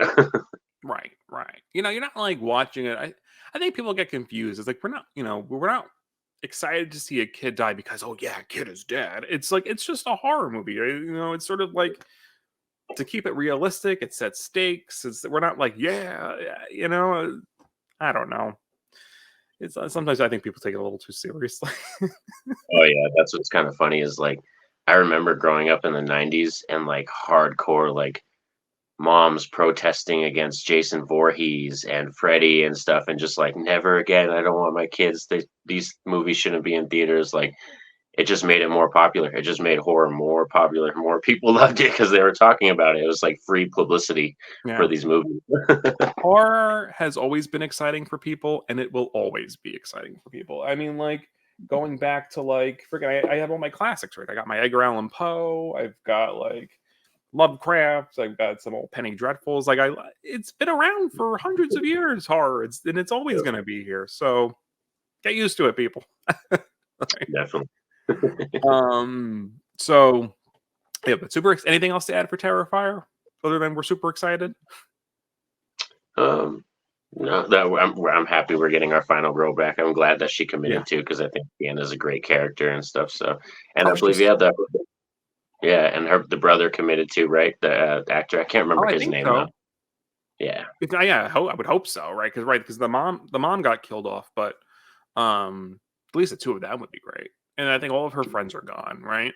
Right, right. You're not like watching it. I think people get confused. It's like we're not excited to see a kid die because oh yeah, kid is dead. It's like it's just a horror movie. Right? It's sort of like to keep it realistic. It sets stakes. We're not like yeah, I don't know. It's sometimes I think people take it a little too seriously. Oh yeah, that's what's kind of funny is like I remember growing up in the 90s and like hardcore like moms protesting against Jason Voorhees and Freddy and stuff and just like never again. I don't want my kids. These movies shouldn't be in theaters. Like it just made it more popular. It just made horror more popular. More people loved it because they were talking about it. It was like free publicity for Yeah. these movies. Horror has always been exciting for people, and it will always be exciting for people. I mean, like going back to like freaking, I have all my classics, right? I got my Edgar Allan Poe. I've got like Lovecraft. I've got some old Penny Dreadfuls. It's been around for hundreds of years. Horror, it's always going to be here. So get used to it, people. Definitely. So yeah, but anything else to add for Terrifier other than we're super excited? Um, no, that I'm happy we're getting our final girl back. I'm glad that she Yeah. committed to because I think Deanna's a great character and stuff. So, and Oh, I believe she's and the brother committed to, right, the actor. I can't oh, remember I his think name though. so. Yeah, Yeah, I would hope so, right? Because the mom got killed off, but at least the 2 of them would be great. And I think all of her friends are gone, right?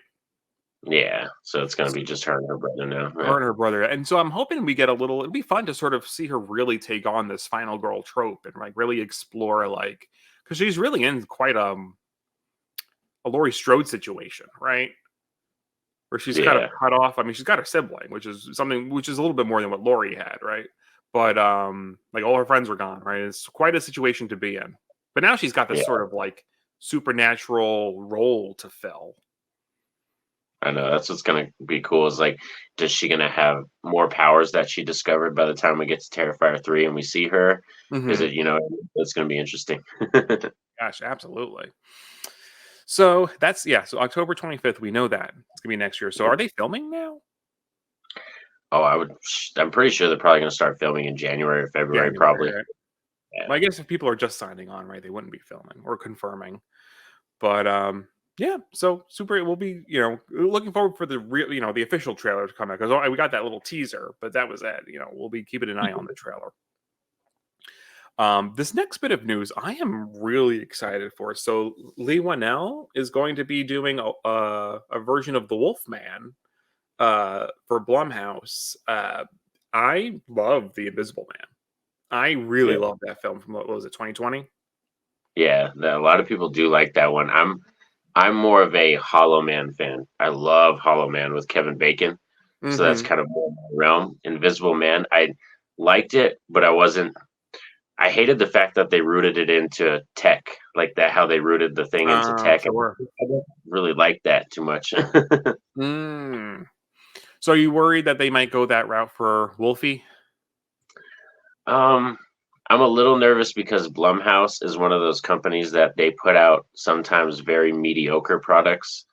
yeah. So it's gonna be just her and her brother now. Her Yeah, and her brother. And so I'm hoping we get a little. It'd be fun to sort of see her really take on this final girl trope and like really explore like because she's really in quite a Laurie Strode situation, right? Where she's kind of yeah, cut off. I mean, she's got her sibling, which is something which is a little bit more than what Laurie had, right? But like all her friends were gone, right? It's quite a situation to be in. But now she's got this yeah. sort of like supernatural role to fill. I know that's what's gonna be cool. Is like, does she gonna have more powers that she discovered by the time we get to Terrifier 3 and we see her? Is Hmm. it it's gonna be interesting. Gosh, absolutely. So that's yeah. So October 25th, we know that it's gonna be next year. So are they filming now? Oh, I'm pretty sure they're probably gonna start filming in January or February, January, probably. right? Yeah. Well, I guess if people are just signing on, right, they wouldn't be filming or confirming. But yeah, so super. We'll be looking forward for the real the official trailer to come out because we got that little teaser, but that was it. We'll be keeping an eye on the trailer. This next bit of news, I am really excited for. So Lee Wanell is going to be doing a version of the Wolfman for Blumhouse. I love The Invisible Man. I really Yeah. love that film from what was it, 2020? Yeah, a lot of people do like that one. I'm more of a Hollow Man fan. I love Hollow Man with Kevin Bacon. So that's Hmm. kind of more my realm. Invisible Man, I liked it, but I wasn't I hated the fact that they rooted it into tech, like that, how they rooted the thing into tech. And Sure. I don't really like that too much. Mm. So are you worried that they might go that route for Wolfie? um, I'm a little nervous because Blumhouse is one of those companies that they put out sometimes very mediocre products,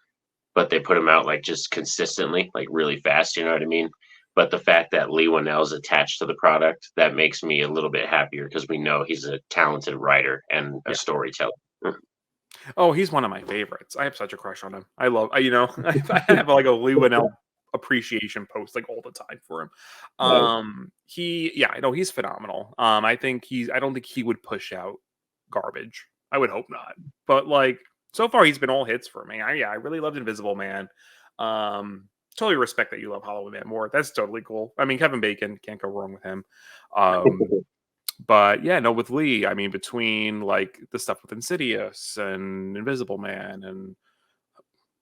but they put them out like just consistently, like really fast. You know what I mean? But the fact that Lee Winnell's attached to the product, that makes me a little bit happier because we know he's a talented writer and a Yeah. storyteller. Oh, he's one of my favorites. I have such a crush on him. I love, I have like a Lee Winnell appreciation post like all the time for him. Right. Yeah, I know he's phenomenal. I don't think he would push out garbage. I would hope not. But like so far, he's been all hits for me. I really loved Invisible Man. Totally respect that you love Hollow Man more. That's totally cool. I mean, Kevin Bacon can't go wrong with him. Um, but yeah, no, with Lee, I mean, between like the stuff with Insidious and Invisible Man, and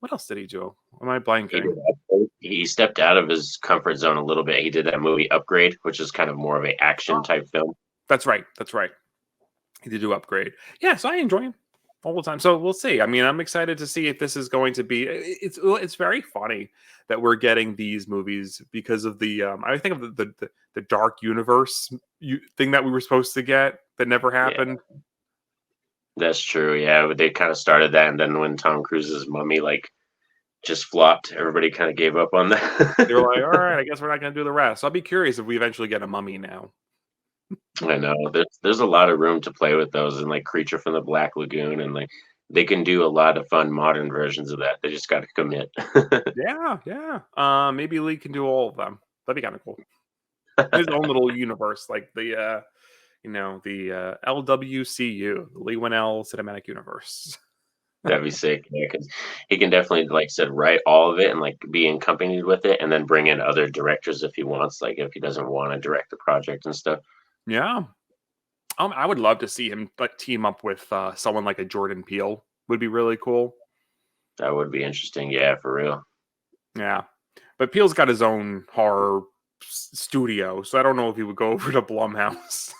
what else did he do? Am I He blanking? did he stepped out of his comfort zone a little bit. He did that movie Upgrade, which is kind of more of a action Oh, type film. that's right. That's right. He did do Upgrade. Yeah, so I enjoy him all the time. So we'll see. I mean, I'm excited to see if this is going to be. It's very funny that we're getting these movies because of the. I think of the dark universe thing that we were supposed to get that never Yeah, happened. that's true. Yeah, but they kind of started that, and then when Tom Cruise's Mummy like just flopped, everybody kind of gave up on They were like, all that. right, I guess we're not going to do the rest. So I'll be curious if we eventually get a Mummy now. I know there's a lot of room to play with those, and like Creature from the Black Lagoon, and like they can do a lot of fun modern versions of that. They just got to commit. Yeah, yeah. Maybe Lee can do all of them. That'd be kind of cool. His own little universe, like the LWCU, the Lee Winnell Cinematic Universe. That'd be sick. Yeah, because he can definitely, like I said, write all of it and like be accompanied with it, and then bring in other directors if he wants. Like if he doesn't want to direct the project and stuff. Yeah. I would love to see him like team up with someone like a Jordan Peele. Would be really cool. That would be interesting. Yeah, for real. Yeah. But Peele's got his own horror studio, so I don't know if he would go over to Blumhouse.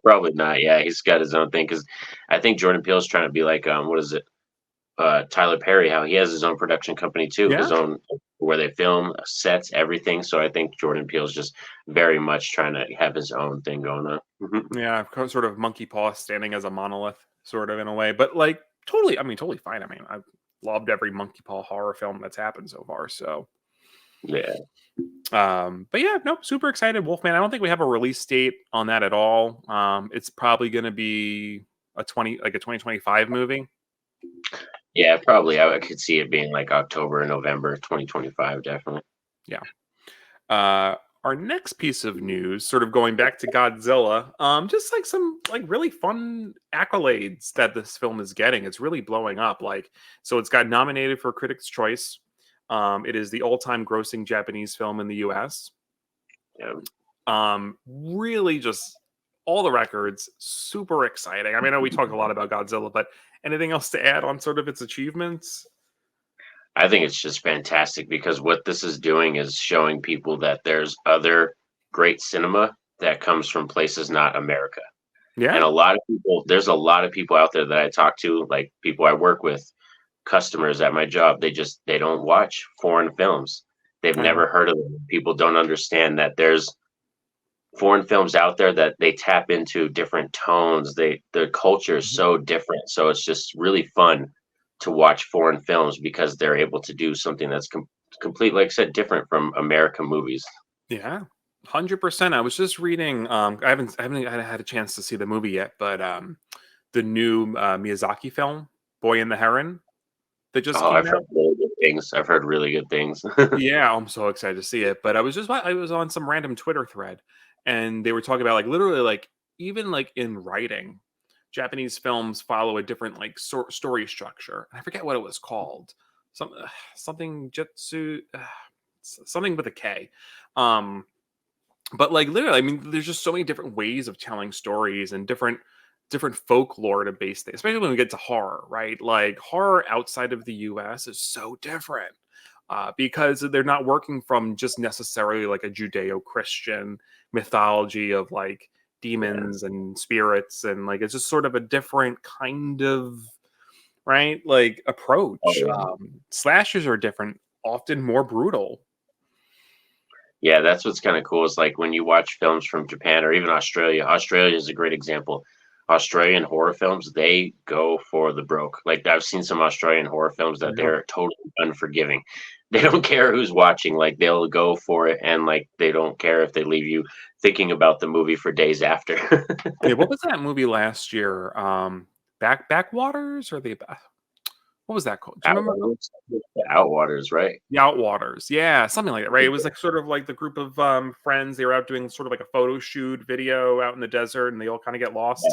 Probably not. Yeah, he's got his own thing because I think Jordan Peele's trying to be like what is it? Tyler Perry, how he has his own production company too, Yeah. his own where they film sets, everything. So I think Jordan Peele's just very much trying to have his own thing going on. Yeah, sort of monkey paw standing as a monolith, sort of in a way. But like totally, I mean, totally fine. I mean, I've loved every monkey paw horror film that's happened so far. So Yeah, but yeah, no, super excited. Wolfman. I don't think we have a release date on that at all. It's probably gonna be a 2025 movie. yeah, probably. I could see it being like October, November, 2025, definitely. Yeah. Our next piece of news, sort of going back to Godzilla, just like some like really fun accolades that this film is getting. It's really blowing up. Like, so it's got nominated for Critics' Choice. It is the all-time grossing Japanese film in the U.S. Yeah. Really just all the records, super exciting. I mean, I know we talk a lot about Godzilla, but anything else to add on sort of its achievements? I think it's just fantastic because what this is doing is showing people that there's other great cinema that comes from places not America. And Yeah. a lot of people, there's a lot of people out there that I talk to, like people I work with, customers at my job, they don't watch foreign films. They've I know. never heard of them. People don't understand that there's foreign films out there that they tap into different tones. The culture is Mhm. so different. So it's just really fun to watch foreign films because they're able to do something that's complete, like I said, different from American movies. Yeah. 100%. I was just reading I haven't had a chance to see the movie yet, but the new Miyazaki film, Boy and the Heron, that just Oh, came I've heard out. really good things. I've heard really good things. Yeah, I'm so excited to see it. But I was on some random Twitter thread, and they were talking about like literally like even like in writing, Japanese films follow a different like story structure. And I forget what it was called. Some something jutsu, something with a K. Um, but like literally, I mean, there's just so many different ways of telling stories and different folklore to base things, especially when we get to horror, right? Like horror outside of the US is so different because they're not working from just necessarily like a Judeo-Christian mythology of like Yeah. demons and spirits, and like it's just sort of a different kind of right like Oh approach. yeah. Slashers are different, often more brutal. Yeah, that's what's kind of cool is like when you watch films from Japan or even Australia. Australia is a great example. Australian horror films, they go for the broke. Like I've seen some Australian horror films that Yeah. they're totally unforgiving. They don't care who's watching. Like they'll go for it, and like they don't care if they leave you thinking about the movie for days after. Yeah, what was that movie last year? Backwaters or what was that called? Do you remember? Outwaters, the Outwaters, right? The Outwaters. Yeah, something like that, right? It was like sort of like the group of friends. They were out doing sort of like a photo shoot video out in the desert, and they all kind of get lost.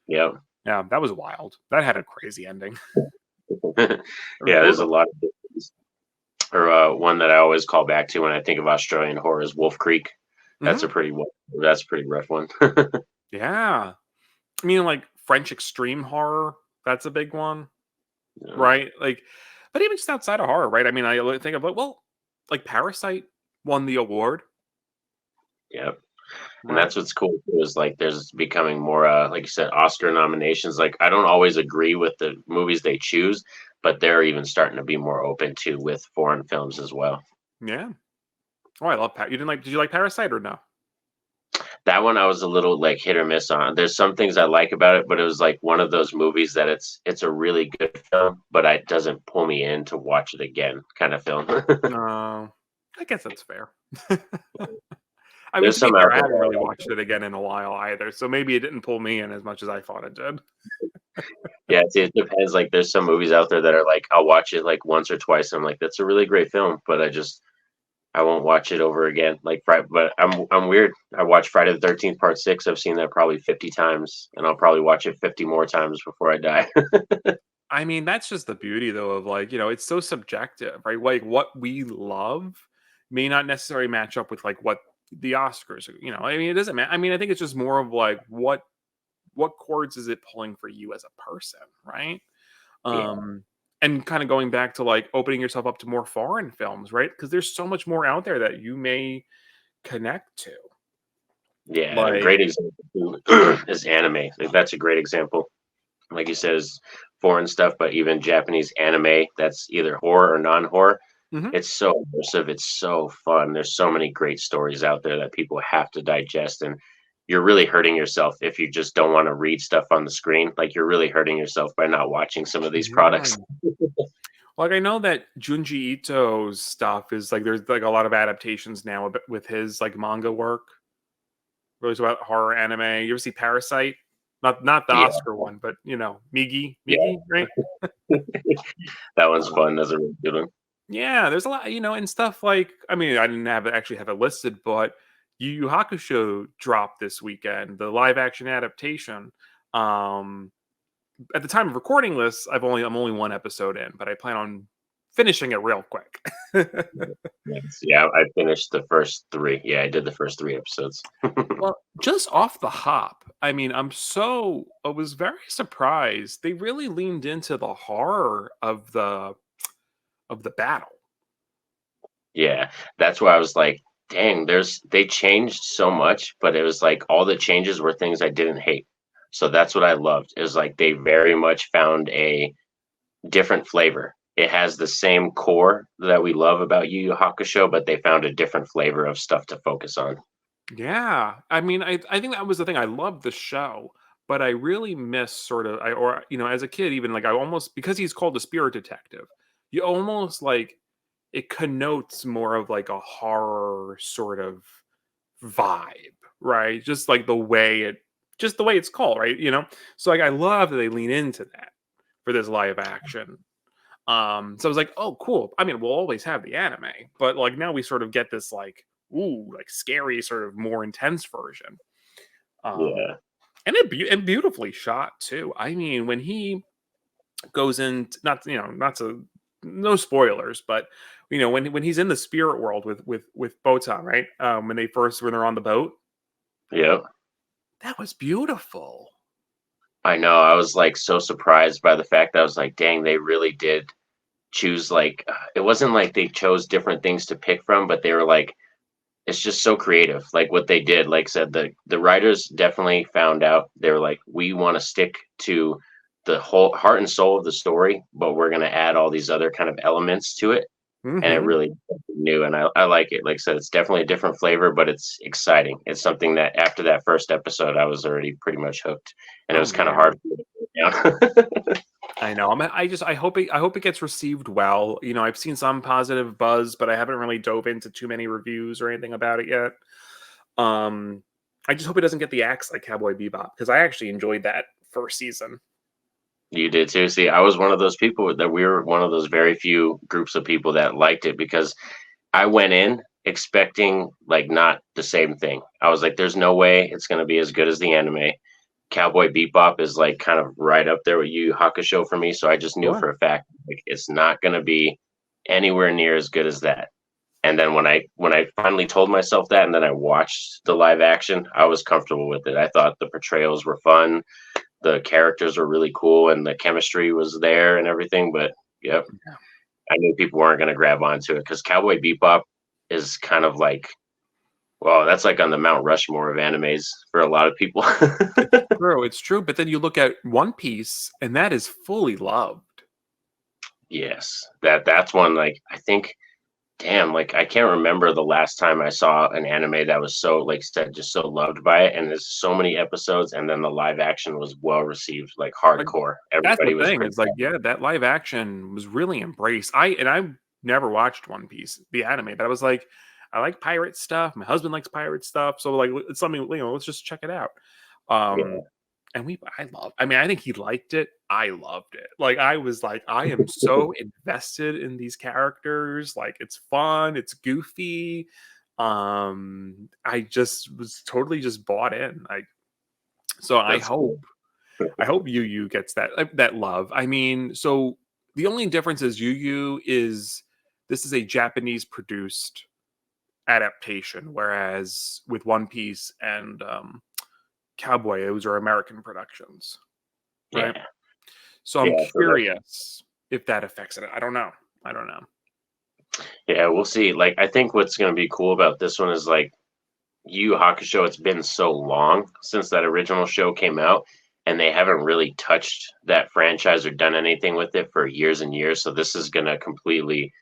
Yeah. Yeah, that was wild. That had a crazy ending. Yeah, It was there's a brutal. lot of difference. Or one that I always call back to when I think of Australian horror is Wolf Creek. That's Hmm. a pretty that's a pretty rough one. Yeah, I mean, like French extreme horror. That's a big one, Yeah. right? Like, but even just outside of horror, right? I mean, I think of like, well, like Parasite won the award, Yeah. And right? that's what's cool too, is like there's becoming more like you said, Oscar nominations. Like I don't always agree with the movies they choose, but they're even starting to be more open to with foreign films as well. Yeah. Oh, I love You didn't like? Did you like Parasite or no? That one I was a little like hit or miss on. There's some things I like about it, but it was like one of those movies that it's a really good film, but it doesn't pull me in to watch it again kind of film. No, I guess that's fair. I mean, There's to be some fair, out I there haven't that really I like. watched it again in a while either, so maybe it didn't pull me in as much as I thought it did. Yeah, it depends. Like, there's some movies out there that are like, I'll watch it like once or twice. I'm like, that's a really great film, but I won't watch it over again. Like, but I'm weird. I watched Friday the 13th Part Six. I've seen that probably 50 times, and I'll probably watch it 50 more times before I die. I mean, that's just the beauty, though, of like it's so subjective, right? Like what we love may not necessarily match up with like what the Oscars. I mean, it doesn't matter. I mean, I think it's just more of like what chords is it pulling for you as a person, right? Yeah, um and kind of going back to like opening yourself up to more foreign films, right? Because there's so much more out there that you may connect to, yeah. A like great example too is anime. Like, that's a great example. Like you said, is foreign stuff, but even Japanese anime that's either horror or non-horror. mhm. It's so immersive. It's so fun. There's so many great stories out there that people have to digest, and you're really hurting yourself if you just don't want to read stuff on the screen. Like you're really hurting yourself by not watching some of these Yeah, products. like I know that Junji Ito's stuff is like there's like a lot of adaptations now with his like manga work, really about horror anime. You ever see Parasite? Not the Yeah, Oscar one, but yeah, Migi, right? that one's fun. That's a really good one. Yeah, there's a lot, and stuff like I mean, I didn't actually have it listed, but Yu Yu Hakusho dropped this weekend, the live action adaptation. Um, at the time of recording this, I'm only one episode in, but I plan on finishing it real quick. Yes. Yeah, I finished the first three. Yeah, I did the first three episodes. Well, just off the hop, I mean, I was very surprised. They really leaned into the horror of the battle. Yeah, that's why I was like, dang, they changed so much, but it was like all the changes were things I didn't hate. So that's what I loved. It was like they very much found a different flavor. It has the same core that we love about Yu Yu Hakusho, but they found a different flavor of stuff to focus on. Yeah, I mean, I think that was the thing. I loved the show, but I really miss sort of as a kid, even like I almost because he's called a spirit detective, you almost like it connotes more of like a horror sort of vibe, right? Just the way it's called, right? So like I love that they lean into that for this live action. So I was like, oh, cool. I mean, we'll always have the anime, but like now we sort of get this like, ooh, like scary, sort of more intense version. Um, Yeah, and beautifully shot too. I mean, when he goes in, not to no spoilers, but when he's in the spirit world with Botan, right? When they're on the boat, yeah. that was beautiful. I know. I was like so surprised by the fact that I was like, dang, they really did choose like it wasn't like they chose different things to pick from, but they were like it's just so creative. Like what they did, like I said, the writers definitely found out they were like, we want to stick to the whole heart and soul of the story, but we're gonna add all these other kind of elements to it. And it Mm-hmm. really new, and I like it. Like I said, it's definitely a different flavor, but it's exciting. It's something that after that first episode, I was already pretty much hooked, and it Oh was kind of man. hard for me to put it down. I know. I hope it gets received well. You know, I've seen some positive buzz, but I haven't really dove into too many reviews or anything about it yet. Um, I just hope it doesn't get the axe like Cowboy Bebop because I actually enjoyed that first season. You did too. See, I was one of those people that we were one of those very few groups of people that liked it because I went in expecting like not the same thing. I was like, there's no way it's going to be as good as the anime. Cowboy Bebop is like kind of right up there with Yu Yu Hakusho for me, so I just knew Sure. for a fact like it's not going to be anywhere near as good as that. And then when I finally told myself that, and then I watched the live action, I was comfortable with it. I thought the portrayals were fun, the characters were really cool, and the chemistry was there and everything. But yep, Yeah. I knew people weren't going to grab onto it because Cowboy Bebop is kind of like, well, that's like on the Mount Rushmore of animes for a lot of people. It's true. It's true. But then you look at One Piece, and that is fully loved. Yes, that's one. Like I think, damn, like I can't remember the last time I saw an anime that was so like said just so loved by it, and there's so many episodes, and then the live action was well received, like Like hardcore. that's the Everybody was thing. crazy. It's like, yeah, that live action was really embraced. I never watched One Piece, the anime, but I was like, I like pirate stuff. My husband likes pirate stuff, so like it's something, you know, let's just check it out. Um, Yeah, and I mean, I think he liked it. I loved it. Like I was like, I am so invested in these characters. Like it's fun, it's goofy. I just was totally just bought in. Like so that's cool. I hope Yu Yu gets that love. I mean, so the only difference is Yu Yu is this is a Japanese produced adaptation, whereas with One Piece and Cowboy, those are American productions, right? Yeah, So I'm yeah. So that's curious if that affects it. I don't know. I don't know. yeah. We'll see. Like I think what's going to be cool about this one is like Yu Yu Hakusho. It's been so long since that original show came out, and they haven't really touched that franchise or done anything with it for years and years. So this is going to completely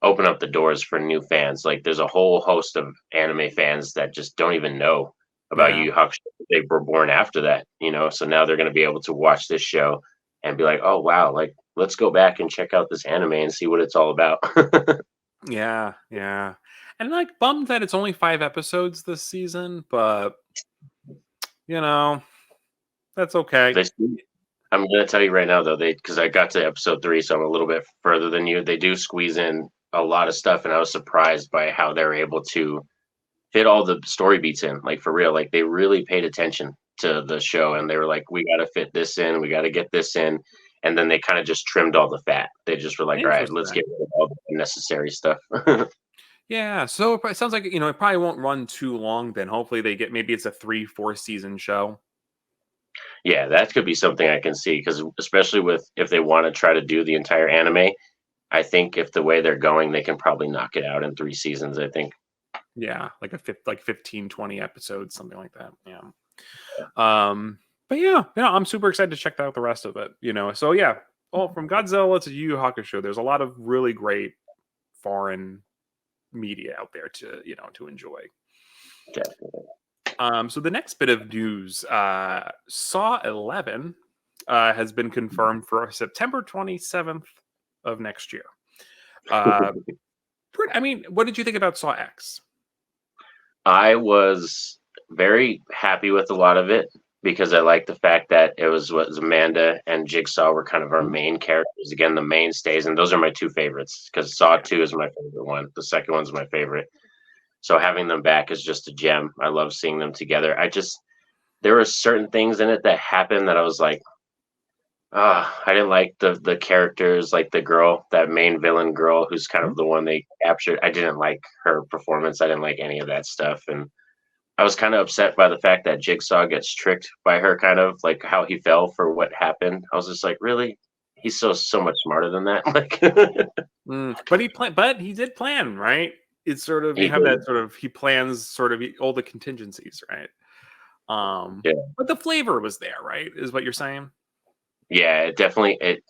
open up the doors for new fans. Like there's a whole host of anime fans that just don't even know about Yu Yeah. Yu Hakusho. They were born after that, you know. So now they're going to be able to watch this show and be like, "Oh wow, like let's go back and check out this anime and see what it's all about." Yeah. Yeah. And like bummed that it's only 5 episodes this season, but you know, that's okay. They, I'm going to tell you right now though, they because I got to episode 3, so I'm a little bit further than you. They do squeeze in a lot of stuff, and I was surprised by how they're able to fit all the story beats in, like for real. Like they really paid attention to the show, and they were like, "We got to fit this in. We got to get this in." And then they kind of just trimmed all the fat. They just were like, "All right, let's Interesting. get rid of all the unnecessary stuff." Yeah, so it sounds like you know it probably won't run too long. Then hopefully they get maybe it's a 3, 4 season show. Yeah, that could be something I can see because especially with if they want to try to do the entire anime, I think if the way they're going, they can probably knock it out in 3 seasons. I think. Yeah, like like 15, 20 episodes, something like that. Yeah. But yeah, I'm super excited to check out the rest of it. You know, so yeah, from Godzilla to Yu Yu Hakusho, there's a lot of really great foreign media out there to to enjoy. Definitely. So the next bit of news, Saw 11 has been confirmed for September 27th of next year. Uh, I mean, what did you think about Saw X? I was very happy with a lot of it because I like the fact that it was Amanda and Jigsaw were kind of our Mhm. main characters, again, the mainstays, and those are my two favorites because Saw Yeah. 2 is my favorite one. The second one's my favorite. So having them back is just a gem. I love seeing them together. There were certain things in it that happened that I was like, I didn't like the characters, like the girl, that main villain girl who's kind Mhm. of the one they captured. I didn't like her performance. I didn't like any of that stuff. And I was kind of upset by the fact that Jigsaw gets tricked by her, kind of like how he fell for what happened. I was just like, really? He's so much smarter than that. Like, But he did plan, right? it's sort of you He have that did. sort of he plans sort of all the contingencies, right? Yeah. But the flavor was there, right? Is what you're saying? Yeah, it definitely it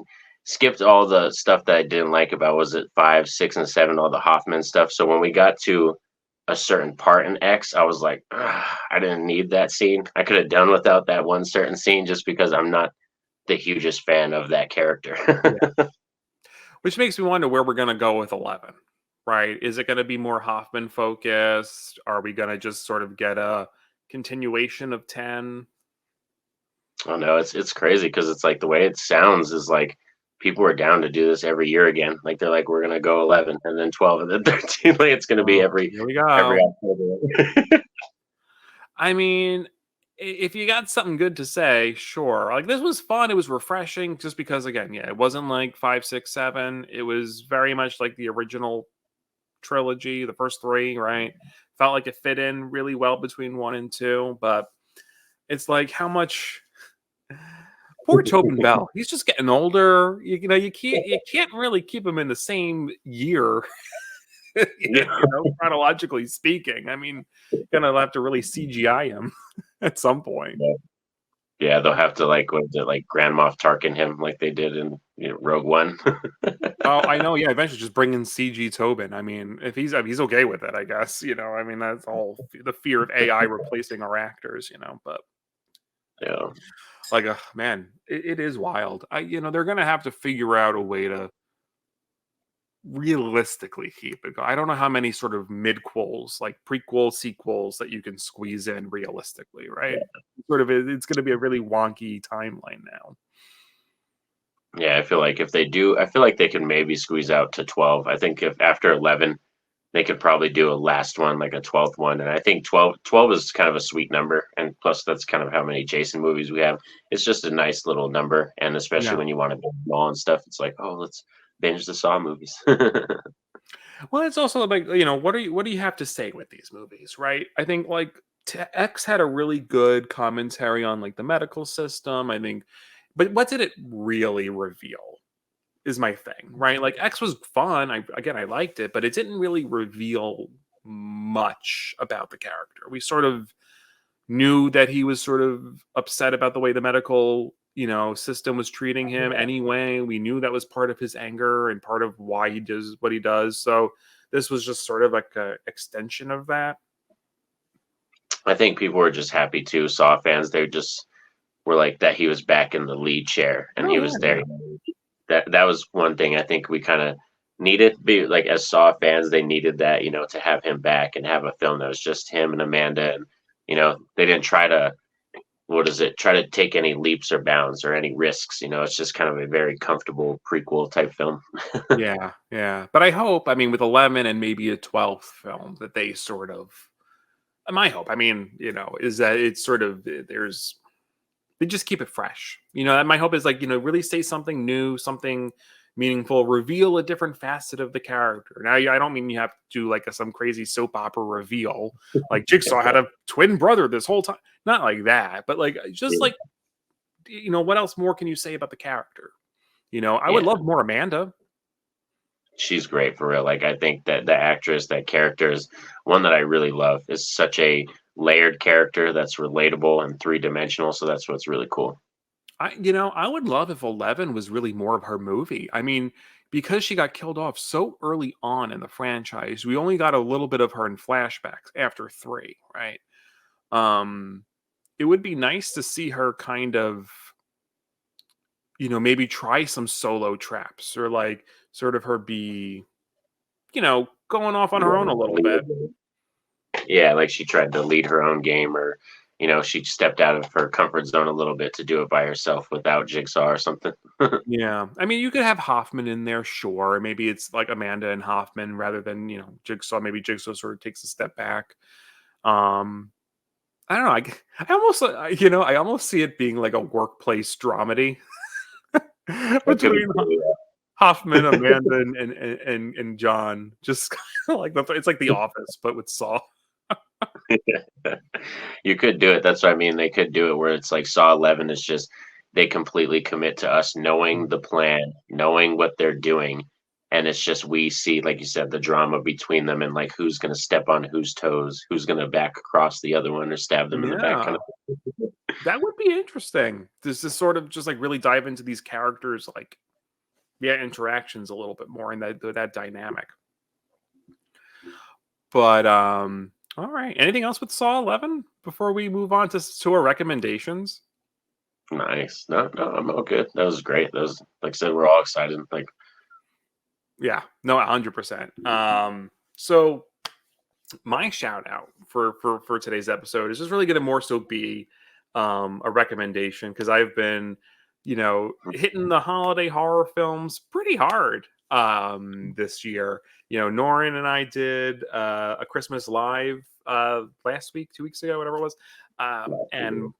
skipped all the stuff that I didn't like about was it 5, 6, and 7, all the Hoffman stuff. So when we got to a certain part in X, I was like, "Ugh, I didn't need that scene. I could have done without that one certain scene just because I'm not the hugest fan of that character." Yeah. Which makes me wonder where we're gonna go with 11, right? Is it gonna be more Hoffman focused? Are we gonna just sort of get a continuation of 10? Oh no, it's crazy because it's like the way it sounds is like people are down to do this every year again. Like they're like, we're gonna go 11 and then 12 and then 13. Like it's gonna be Oh, every here we every go. October. I mean, if you got something good to say, sure. Like this was fun. It was refreshing, just because again, yeah, it wasn't like 5, 6, 7. It was very much like the original trilogy, the first three, right? Felt like it fit in really well between one and two, but it's like how much poor Tobin Bell. He's just getting older. You know, you can't really keep him in the same year, Yeah. chronologically speaking. I mean, gonna have to really CGI him at some point. Yeah, they'll have to like what is it, like Grand Moff Tarkin him like they did in Rogue One. Oh, I know. Yeah, eventually just bring in CG Tobin. I mean, if he's okay with it, I guess. I mean, that's all the fear of AI replacing our actors. But Yeah. like, man, it is wild. They're gonna have to figure out a way to realistically keep it going. I don't know how many sort of midquels, like prequels, sequels that you can squeeze in realistically, right? Sort of, it's going to be a really wonky timeline now. Yeah, I feel like if they do, I feel like they can maybe squeeze out to 12. I think if after 11, they could probably do a last one, like a 12th one. And I think 12 is kind of a sweet number. And plus, that's kind of how many Jason movies we have. It's just a nice little number. And especially Yeah. when you want to go small and stuff, it's like, oh, let's binge the Saw movies. Well, it's also like what do you have to say with these movies, right? I think like X had a really good commentary on like the medical system. I think, but what did it really reveal? Is my thing, right? Like X was fun. I liked it, but it didn't really reveal much about the character. We sort of knew that he was sort of upset about the way the medical, system was treating him anyway. We knew that was part of his anger and part of why he does what he does. So this was just sort of like a extension of that. I think people were just happy too. Saw fans, they just were like that he was back in the lead chair and Oh he yeah, was there. yeah. That was one thing I think we kind of needed. Be like as Saw fans, they needed that to have him back and have a film that was just him and Amanda, and they didn't try to try to take any leaps or bounds or any risks. It's just kind of a very comfortable prequel type film. Yeah, yeah. But I mean, with 11 and maybe a 12th film, that they sort of, my hope, I mean, is that it's sort of, they just keep it fresh. And my hope is like, really say something new, something meaningful, reveal a different facet of the character. Now, I don't mean you have to do like some crazy soap opera reveal, like Jigsaw had a twin brother this whole time. Not like that, but like, just like, what else more can you say about the character? I would Yeah, love more Amanda. she's great for real. Like I think that the actress, that character is one that I really love. It's such a layered character that's relatable and three-dimensional. So that's what's really cool. I would love if 11 was really more of her movie. I mean, because she got killed off so early on in the franchise, we only got a little bit of her in flashbacks after 3, right? Um, it would be nice to see her kind of, maybe try some solo traps, or like sort of her be, going off on her own a little bit. Yeah, like she tried to lead her own game, or she stepped out of her comfort zone a little bit to do it by herself without Jigsaw or something. Yeah. I mean, you could have Hoffman in there, sure. Maybe it's like Amanda and Hoffman rather than, Jigsaw. Maybe Jigsaw sort of takes a step back. Um, I don't know. I almost, I almost see it being like a workplace dramedy That could be between cool, Hoffman, Amanda, and John. Just kind of like it's like The Office, but with Saw. yeah. You could do it. That's what I mean. They could do it where it's like Saw 11 is just they completely commit to us knowing the plan, knowing what they're doing, and it's just we see, like you said, the drama between them and like who's gonna step on whose toes, who's gonna back across the other one or stab them in the back, kind Yeah. of. That would be interesting. Does this sort of just like really dive into these characters, like yeah, interactions a little bit more in that dynamic. But all right. Anything else with Saw 11 before we move on to our recommendations? Nice. No, no, I'm all good. That was great. That was, like I said, we're all excited. Like, Yeah, no, 100%. So my shout out for today's episode is just really going to more so be a recommendation because I've been, hitting the holiday horror films pretty hard this year. Norin and I did a Christmas live last week, 2 weeks ago, whatever it was, and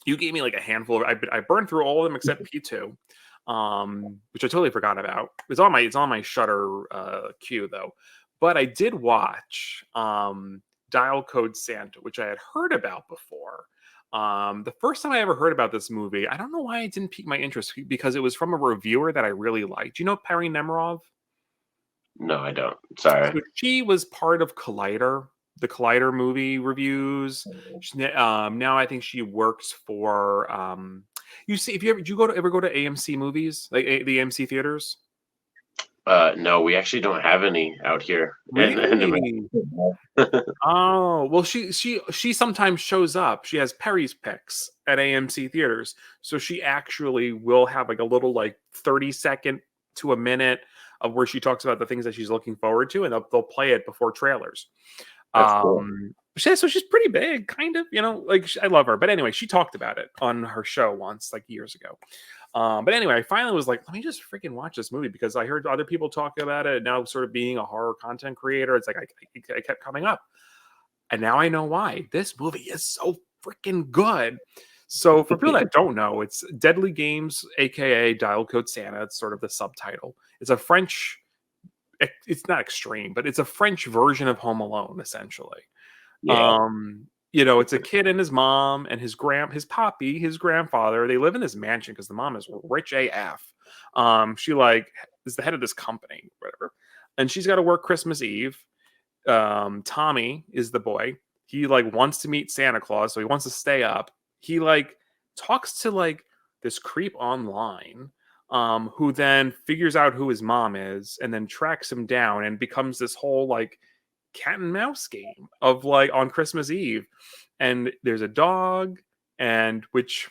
you gave me like a handful. I burned through all of them except P2, which I totally forgot about. It's on my Shutter queue though. But I did watch Dial Code Santa, which I had heard about before. The first time I ever heard about this movie, I don't know why it didn't pique my interest because it was from a reviewer that I really liked. Do you know Perry Nemerov? no, I don't. Sorry. So she was part of Collider, the Collider movie reviews. Now I think she works for. You see, if you ever do you ever go to AMC movies, like the AMC theaters? No, we actually don't have any out here. And Really? Oh, well, she sometimes shows up. She has Perry's picks at AMC theaters, so she actually will have like a little like 30-second to a minute of where she talks about the things that she's looking forward to, and they'll play it before trailers. that's cool. So she's pretty big, kind of, like I love her. But anyway, she talked about it on her show once, like years ago. But anyway, I finally was like, let me just freaking watch this movie because I heard other people talk about it. And now, sort of being a horror content creator, it's like I kept coming up. And now I know why. This movie is so freaking good. So for people that don't know, it's Deadly Games, aka Dial Code Santa. It's sort of the subtitle. It's a French. It's not extreme, but it's a French version of Home Alone, essentially. Yeah, It's a kid and his mom and his poppy, his grandfather. They live in this mansion because the mom is rich AF. She like is the head of this company, whatever, and she's got to work Christmas Eve. Tommy is the boy. He like wants to meet Santa Claus, so he wants to stay up. He like talks to like this creep online, who then figures out who his mom is and then tracks him down and becomes this whole like cat and mouse game of like on Christmas Eve. And there's a dog, and which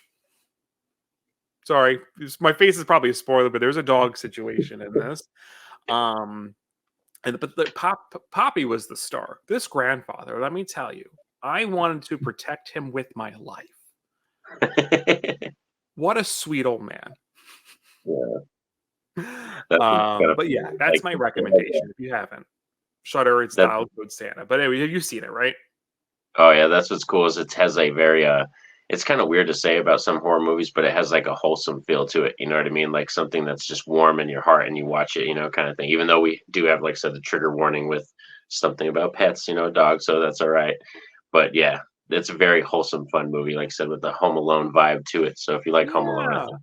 sorry, my face is probably a spoiler, but there's a dog situation in this. But the Poppy was the star. This grandfather, let me tell you, I wanted to protect him with my life. What a sweet old man. yeah. That's kind of But yeah, that's like my recommendation. If you haven't, Shudder, it's that. Dial Code Santa. But anyway, you've seen it, right? Oh yeah, that's what's cool is it has a very it's kind of weird to say about some horror movies, but it has like a wholesome feel to it. You know what I mean? Like something that's just warm in your heart and you watch it, kind of thing. Even though we do have, like I said, the trigger warning with something about pets, dogs, so that's all right. But yeah, it's a very wholesome, fun movie, like I said, with the Home Alone vibe to it. So if you like Home Alone, I Yeah. think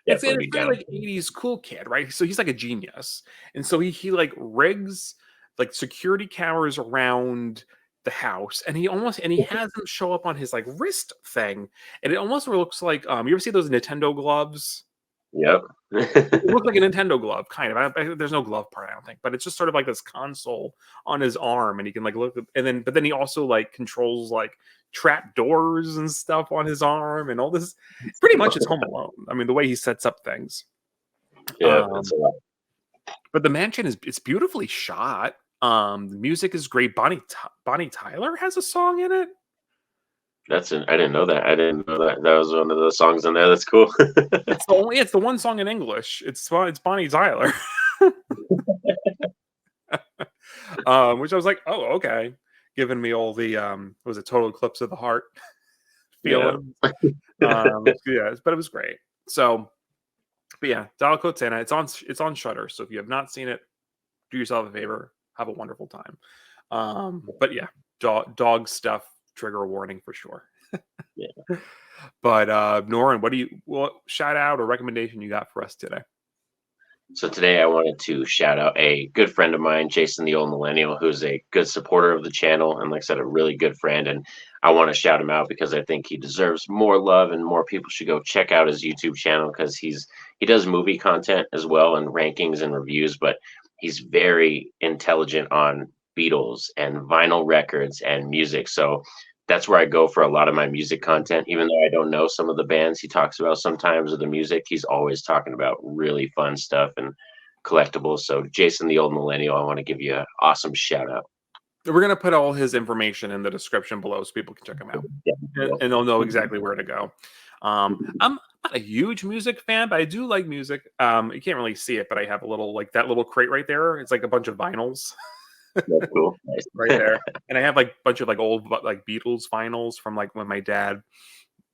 It's definitely be very down. like 80s cool kid, right? So he's like a genius. And so he like rigs like security cameras around the house, and he has them show up on his like wrist thing. And it almost looks like you ever see those Nintendo gloves? Yep. It looks like a Nintendo glove, kind of. There's no glove part, I don't think, but it's just sort of like this console on his arm, and he can like look, but then he also like controls like trap doors and stuff on his arm, and all this. Pretty much, it's Home Alone. I mean, the way he sets up things. Yeah, it's Um, a lot. but the mansion it's beautifully shot. The music is great. Bonnie Tyler has a song in it. I didn't know that. I didn't know that. That was one of the songs in there. That's cool. It's the one song in English. It's Bonnie Tyler. Which I was like, oh, okay. Giving me all the was it Total Eclipse of the Heart Yeah. feeling. Yeah, but it was great. So, but yeah, Dial Code Santa. It's on Shutter. So if you have not seen it, do yourself a favor. Have a wonderful time. But yeah, dog stuff. Trigger warning for sure. Yeah. But Norin, what shout out or recommendation you got for us today? So today I wanted to shout out a good friend of mine, Jason the Old Millennial, who's a good supporter of the channel and, like I said, a really good friend. And I want to shout him out because I think he deserves more love and more people should go check out his YouTube channel because he does movie content as well and rankings and reviews, but he's very intelligent on Beatles and vinyl records and music. So that's where I go for a lot of my music content. Even though I don't know some of the bands he talks about sometimes or the music, he's always talking about really fun stuff and collectibles. So Jason the Old Millennial, I want to give you an awesome shout out. We're gonna put all his information in the description below so people can check him out, and they'll know exactly where to go. I'm not a huge music fan, but I do like music. You can't really see it, but I have a little like that little crate right there. It's like a bunch of vinyls That's cool. Nice. right there, and I have like a bunch of like old like Beatles vinyls from like when my dad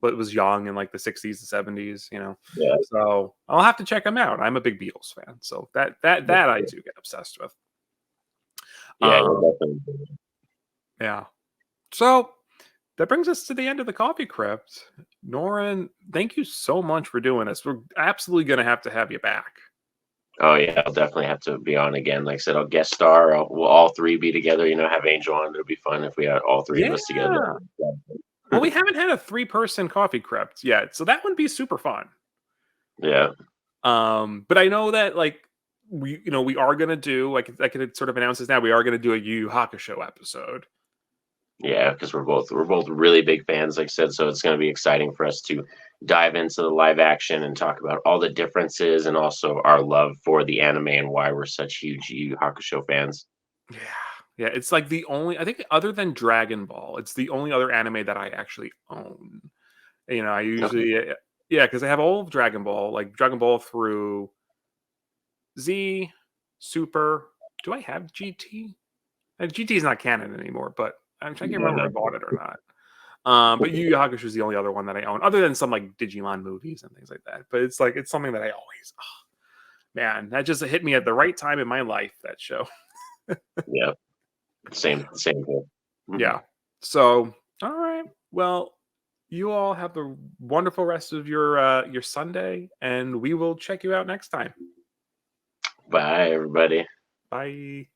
was young in like the 60s and 70s, you know. Yeah. So I'll have to check them out. I'm a big Beatles fan, so that I do get obsessed with. Yeah, Um, definitely. yeah. So that brings us to the end of the coffee crypt. Norin, thank you so much for doing this. We're absolutely going to have you back. Oh yeah, I'll definitely have to be on again. Like I said, I'll guest star. We'll all three be together. Have Angel on. It'll be fun if we had all three of Yeah. us together. Well, we haven't had a 3-person coffee crypt yet, so that would be super fun. Yeah. But I know that like we are gonna do like I could sort of announce this now. We are gonna do a Yu Yu Hakusho episode. Yeah, because we're both really big fans, like I said, so it's going to be exciting for us to dive into the live action and talk about all the differences and also our love for the anime and why we're such huge Yu Yu Hakusho fans. Yeah. Yeah, it's like the only I think other than Dragon Ball, it's the only other anime that I actually own. I Okay. usually yeah, because I have all of Dragon Ball, like Dragon Ball through Z, Super. Do I have GT? GT is not canon anymore, but I can't Yeah, remember if I no. bought it or not. But Yu Yu Hakusho is the only other one that I own, other than some like Digimon movies and things like that. But it's like it's something that I always, oh, man, that just hit me at the right time in my life. That show, Yeah, same here. Mhm. yeah. So, all right, well, you all have a wonderful rest of your Sunday, and we will check you out next time. Bye, everybody. Bye.